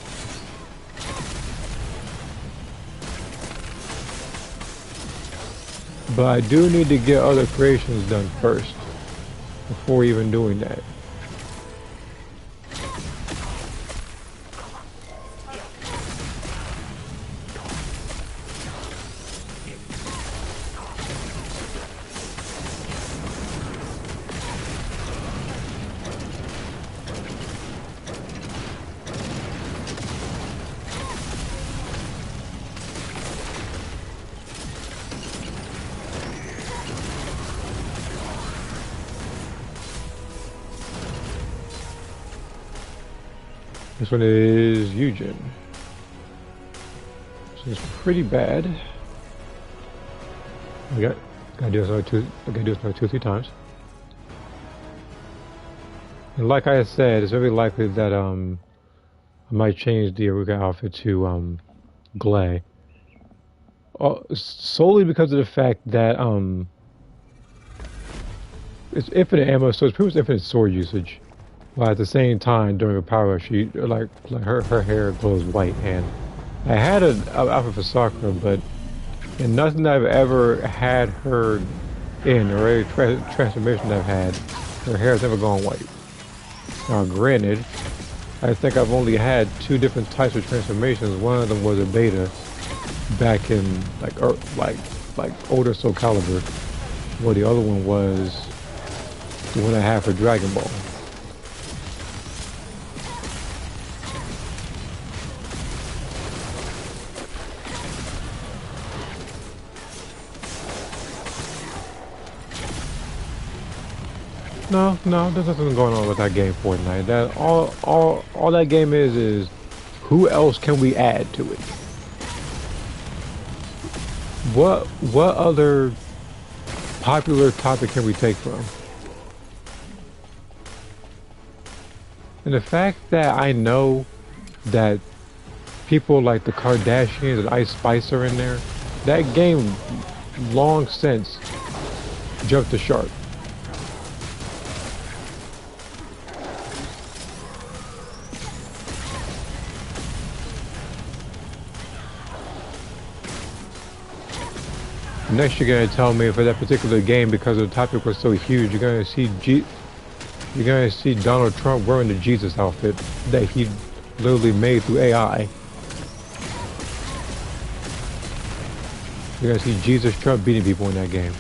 But I do need to get other creations done first, before even doing that. This one is Eugen. So it's pretty bad. I gotta do this another 2-3 times. And like I said, it's very likely that I might change the Aruka outfit to Glay. Solely because of the fact that it's infinite ammo, so it's pretty much infinite sword usage. While at the same time, during a power, she like her hair glows white. And I had an outfit for Sakura, but in nothing I've ever had her in, or any transformation I've had, Her hair's never gone white. Now, granted, I think I've only had two different types of transformations. One of them was a beta back in like older Soul Calibur, while the other one was the one I had for Dragon Ball. No, there's nothing going on with that game Fortnite. That all that game is who else can we add to it? What other popular topic can we take from? And the fact that I know that people like the Kardashians and Ice Spice are in there, that game long since jumped the shark. Next, you're gonna tell me for that particular game, because the topic was so huge, you're gonna see Donald Trump wearing the Jesus outfit that he literally made through AI. You're gonna see Jesus Trump beating people in that game.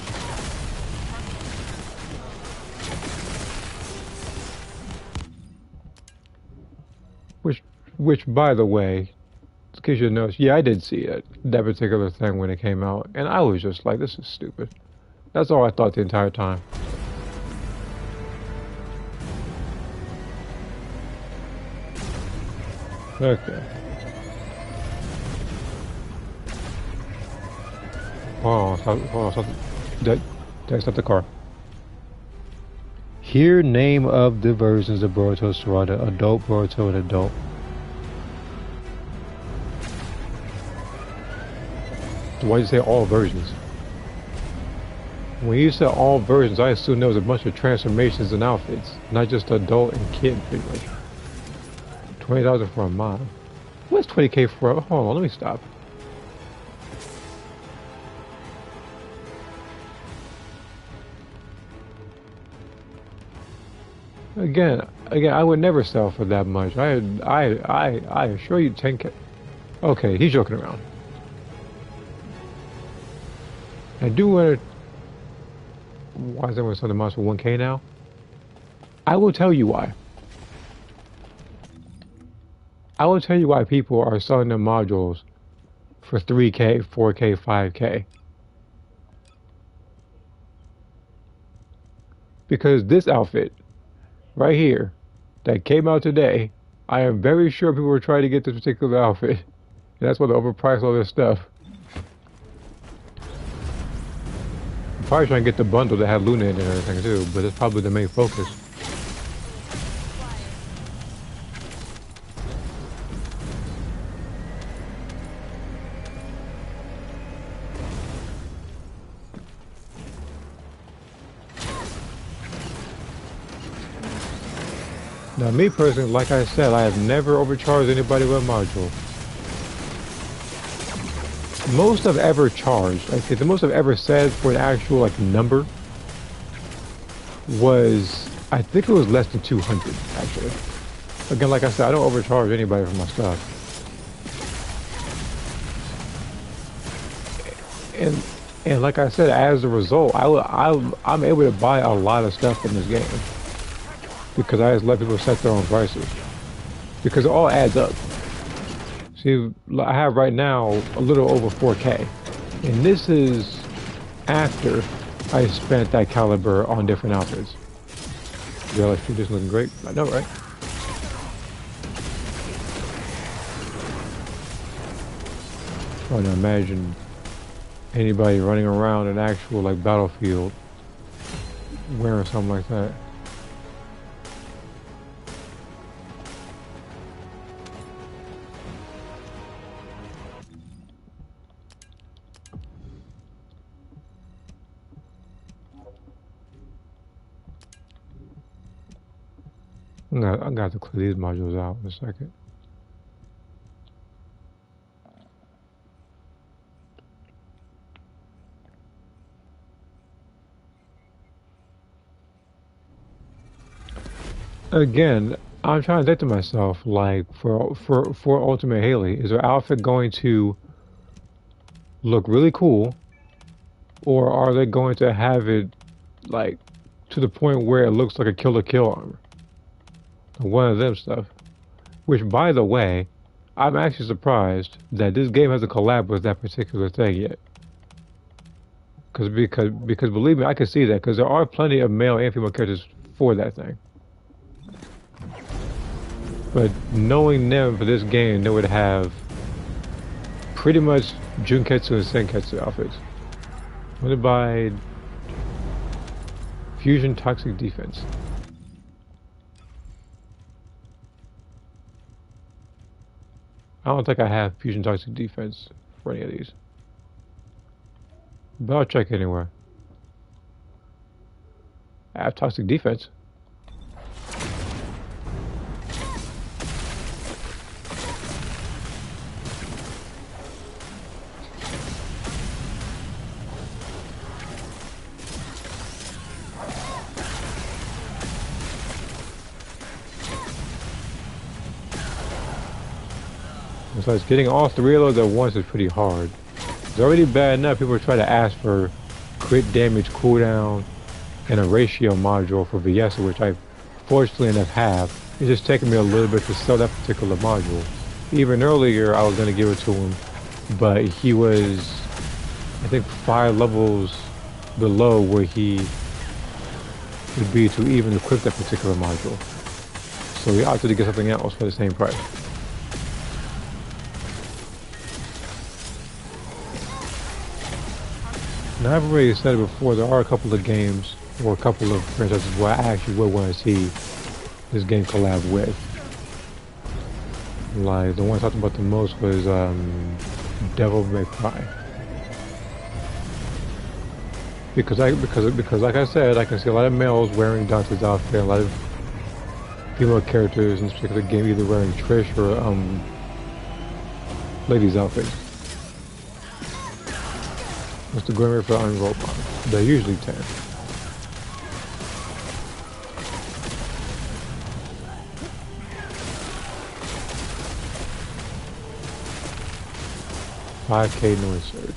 Which, by the way, in case you notice, yeah, I did see it, that particular thing when it came out, and I was just like, this is stupid. That's all I thought the entire time. Okay. Hold on, stop. Stop the car. Here, name of the versions of Boruto Sarada: adult Boruto and adult. Why'd you say all versions? When you said all versions, I assumed there was a bunch of transformations and outfits, not just adult and kid pretty much. 20,000 for a mod. What's 20k for? Hold on, let me stop. Again, I would never sell for that much. I assure you 10k. Okay, he's joking around. I do want to. Why is everyone selling the mods for 1k now? I will tell you why. I will tell you why people are selling their modules for 3k, 4k, 5k. Because this outfit, right here, that came out today, I am very sure people were trying to get this particular outfit. And that's why they overpriced all this stuff. Probably trying to get the bundle that had Luna in it and everything too, but it's probably the main focus. Now me personally, like I said, I have never overcharged anybody with a module. Most I've ever charged, like the most I've ever said for an actual like number was, I think it was less than 200 actually. Again, like I said, I don't overcharge anybody for my stuff. And like I said, as a result, I'm able to buy a lot of stuff in this game because I just let people set their own prices because it all adds up. See, I have right now a little over 4k, and this is after I spent that caliber on different outfits. Yeah, like this looking great. I know, right? Oh, now imagine anybody running around an actual like battlefield wearing something like that. I'm gonna have to clear these modules out in a second. again, I'm trying to think to myself, like, for Ultimate Haley, is her outfit going to look really cool, or are they going to have it, like, to the point where it looks like a Kill la Kill armor? One of them stuff. Which, by the way, I'm actually surprised that this game hasn't collabed with that particular thing yet. Because believe me, I can see that, because there are plenty of male and female characters for that thing. But knowing them for this game, they would have pretty much Junketsu and Senketsu outfits. I'm gonna buy Fusion Toxic Defense. I don't think I have Fusion Toxic Defense for any of these. But I'll check anywhere. I have Toxic Defense. Besides, getting all three of those at once is pretty hard. It's already bad enough people try to ask for crit damage cooldown and a ratio module for Viesa, which I fortunately enough have. It's just taking me a little bit to sell that particular module. Even earlier I was going to give it to him, but he was, I think, 5 levels below where he would be to even equip that particular module. So he opted to get something else for the same price. Now, I've already said it before, there are a couple of games, or a couple of franchises where I actually would want to see this game collab with. Like, the one I talked about the most was Devil May Cry. Because like I said, I can see a lot of males wearing Dante's outfit, a lot of female characters in this particular game either wearing Trish or ladies' outfits. What's the going rate for unrolled bomb? They're usually 10. $5K noise surge.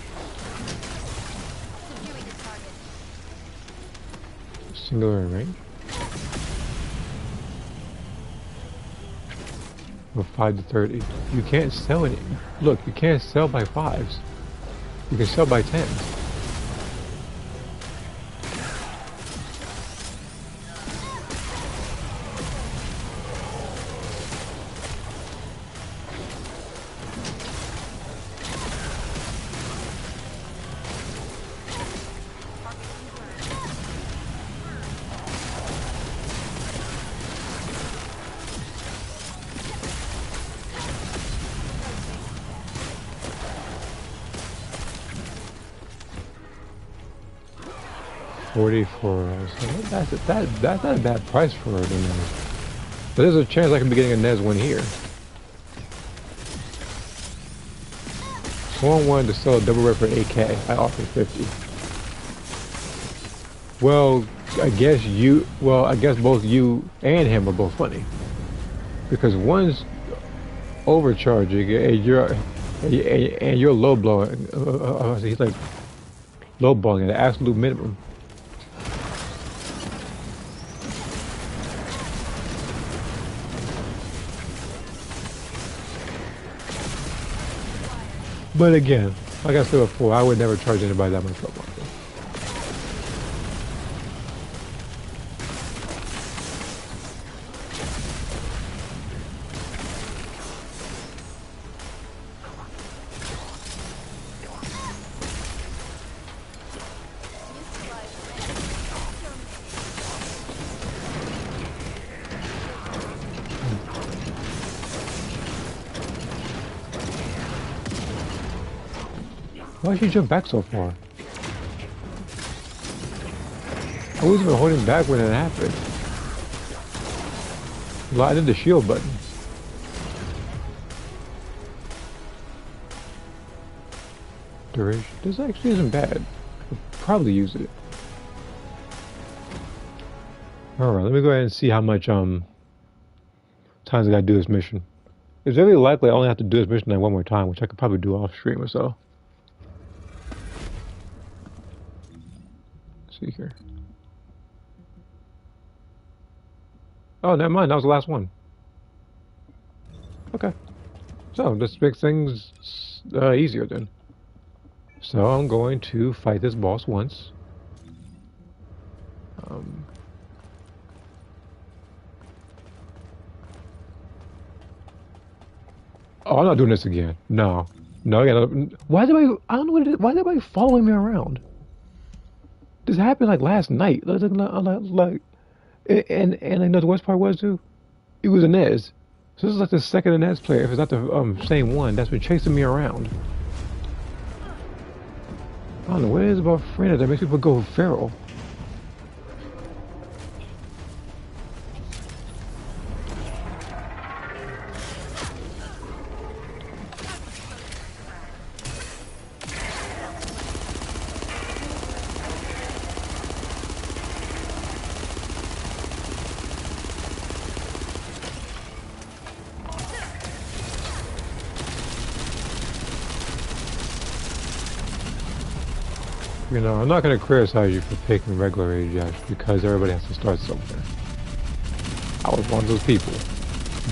Singular in range. From 5 to 30. You can't sell any. Look, you can't sell by 5s. You can sell by 10s. That's not a bad price for it. But there's a chance I can be getting a NES one here. Someone wanted to sell a double rare for 8K. I offered 50. Well, I guess both you and him are both funny, because one's overcharging and you're low blowing. He's like low balling at the absolute minimum. But again, like I said before, I would never charge anybody that much for one. Why did you jump back so far? I wasn't even holding back when it happened. Well, I did the shield button. Duration. This actually isn't bad. I could probably use it. Alright, let me go ahead and see how much times I gotta do this mission. It's very likely I only have to do this mission like one more time, which I could probably do off stream or so. Let's see here. Oh, never mind. That was the last one. Okay. So, this makes things easier then. So, I'm going to fight this boss once. Oh, I'm not doing this again. No. No, why is everybody, I don't know what it is. Why is everybody following me around? This happened like last night. Like, and I know the worst part was too, it was Inez. So this is like the second Inez player, if it's not the same one, that's been chasing me around. I don't know what it is about Frena that makes people go feral. You know, I'm not going to criticize you for picking regular Ajax because everybody has to start somewhere. I was one of those people.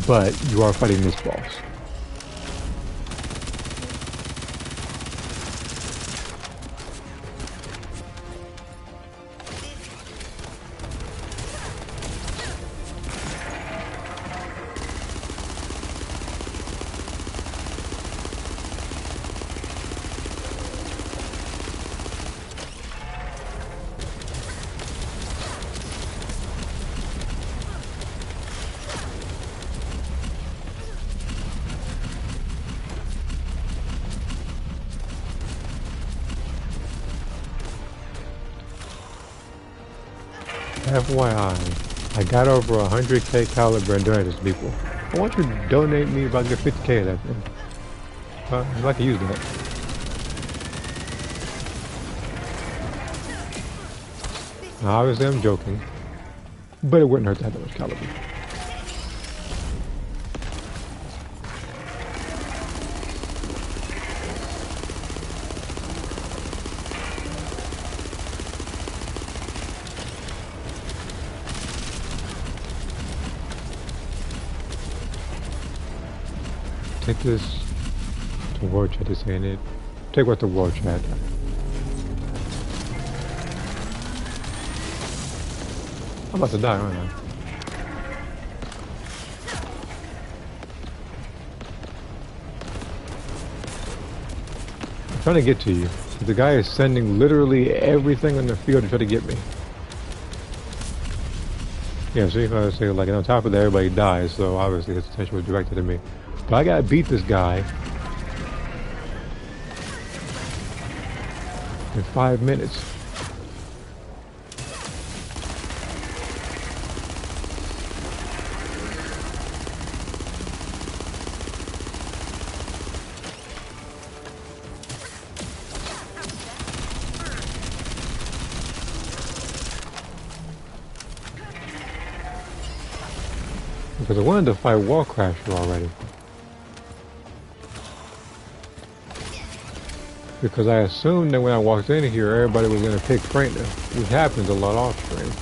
But you are fighting this boss. FYI, I got over 100k caliber and donated to people. I want you to donate me if I get 50k of that thing. I'd like to use that. Now, obviously I'm joking, but it wouldn't hurt to have that much caliber. Take this to war chat is saying it. Take what the war chat. I'm about to die, aren't I? I'm trying to get to you. The guy is sending literally everything on the field to try to get me. Yeah, so if I say like on top of that everybody dies, so obviously his attention was directed at me. But I gotta beat this guy in 5 minutes. Because I wanted to fight Wallcrasher already. Because I assumed that when I walked in here, everybody was going to pick Frena, which happens a lot off stream.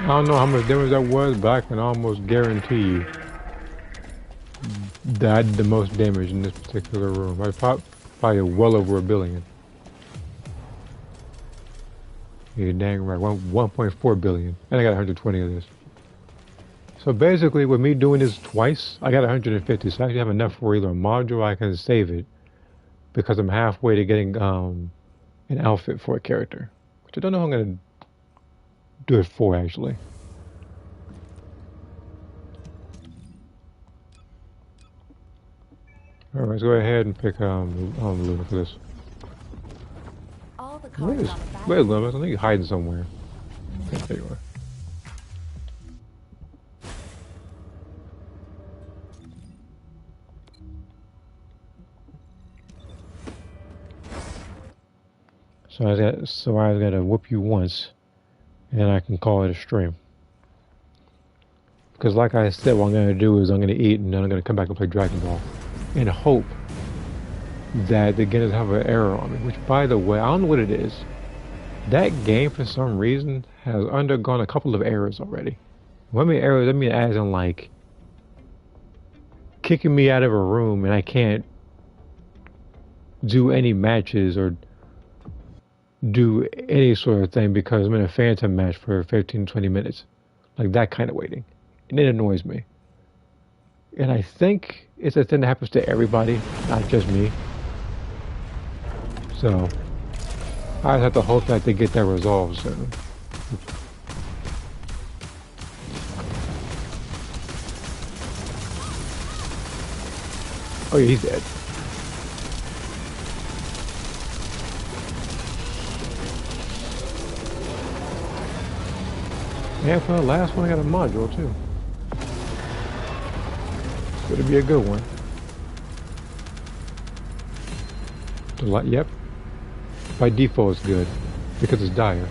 don't know how much damage that was, but I can almost guarantee you that I did the most damage in this particular room. I probably well over 1 billion. You're dang right, 1.4 billion. And I got 120 of this. So basically, with me doing this twice, I got 150. So I actually have enough for either a module or I can save it. Because I'm halfway to getting an outfit for a character. Which I don't know how I'm going to do it for, actually. Alright, let's go ahead and pick Luna for this. All the cars on the Where's Luna? I think you're hiding somewhere. Okay, there you are. So I gotta whoop you once, and then I can call it a stream. Because like I said, what I'm gonna do is I'm gonna eat, and then I'm gonna come back and play Dragon Ball, and hope that the game doesn't have an error on me. Which, by the way, I don't know what it is. That game, for some reason, has undergone a couple of errors already. When I mean errors, I mean as in like kicking me out of a room, and I can't do any matches or do any sort of thing because I'm in a phantom match for 15-20 minutes. Like that kind of waiting. And it annoys me. And I think it's a thing that happens to everybody, not just me. So I just have to hope that they get that resolved soon. Oh yeah, he's dead. Yeah, for the last one I got a module too. It's gonna be a good one. Yep. By default it's good. Because it's dire.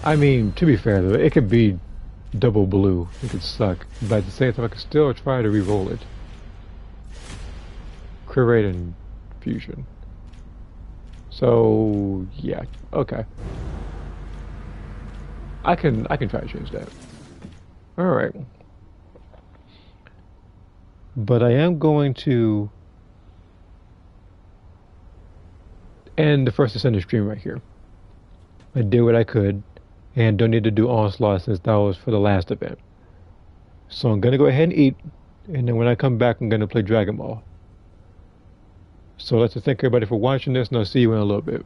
I mean, to be fair though, it could be double blue. It could suck. But at the same time I could still try to re-roll it. Crit rate and fusion. So yeah, okay. I can try to change that. Alright. But I am going to end the first Descendant stream right here. I did what I could and don't need to do Onslaught since that was for the last event. So I'm gonna go ahead and eat, and then when I come back I'm gonna play Dragon Ball. So I'd like to thank everybody for watching this, and I'll see you in a little bit.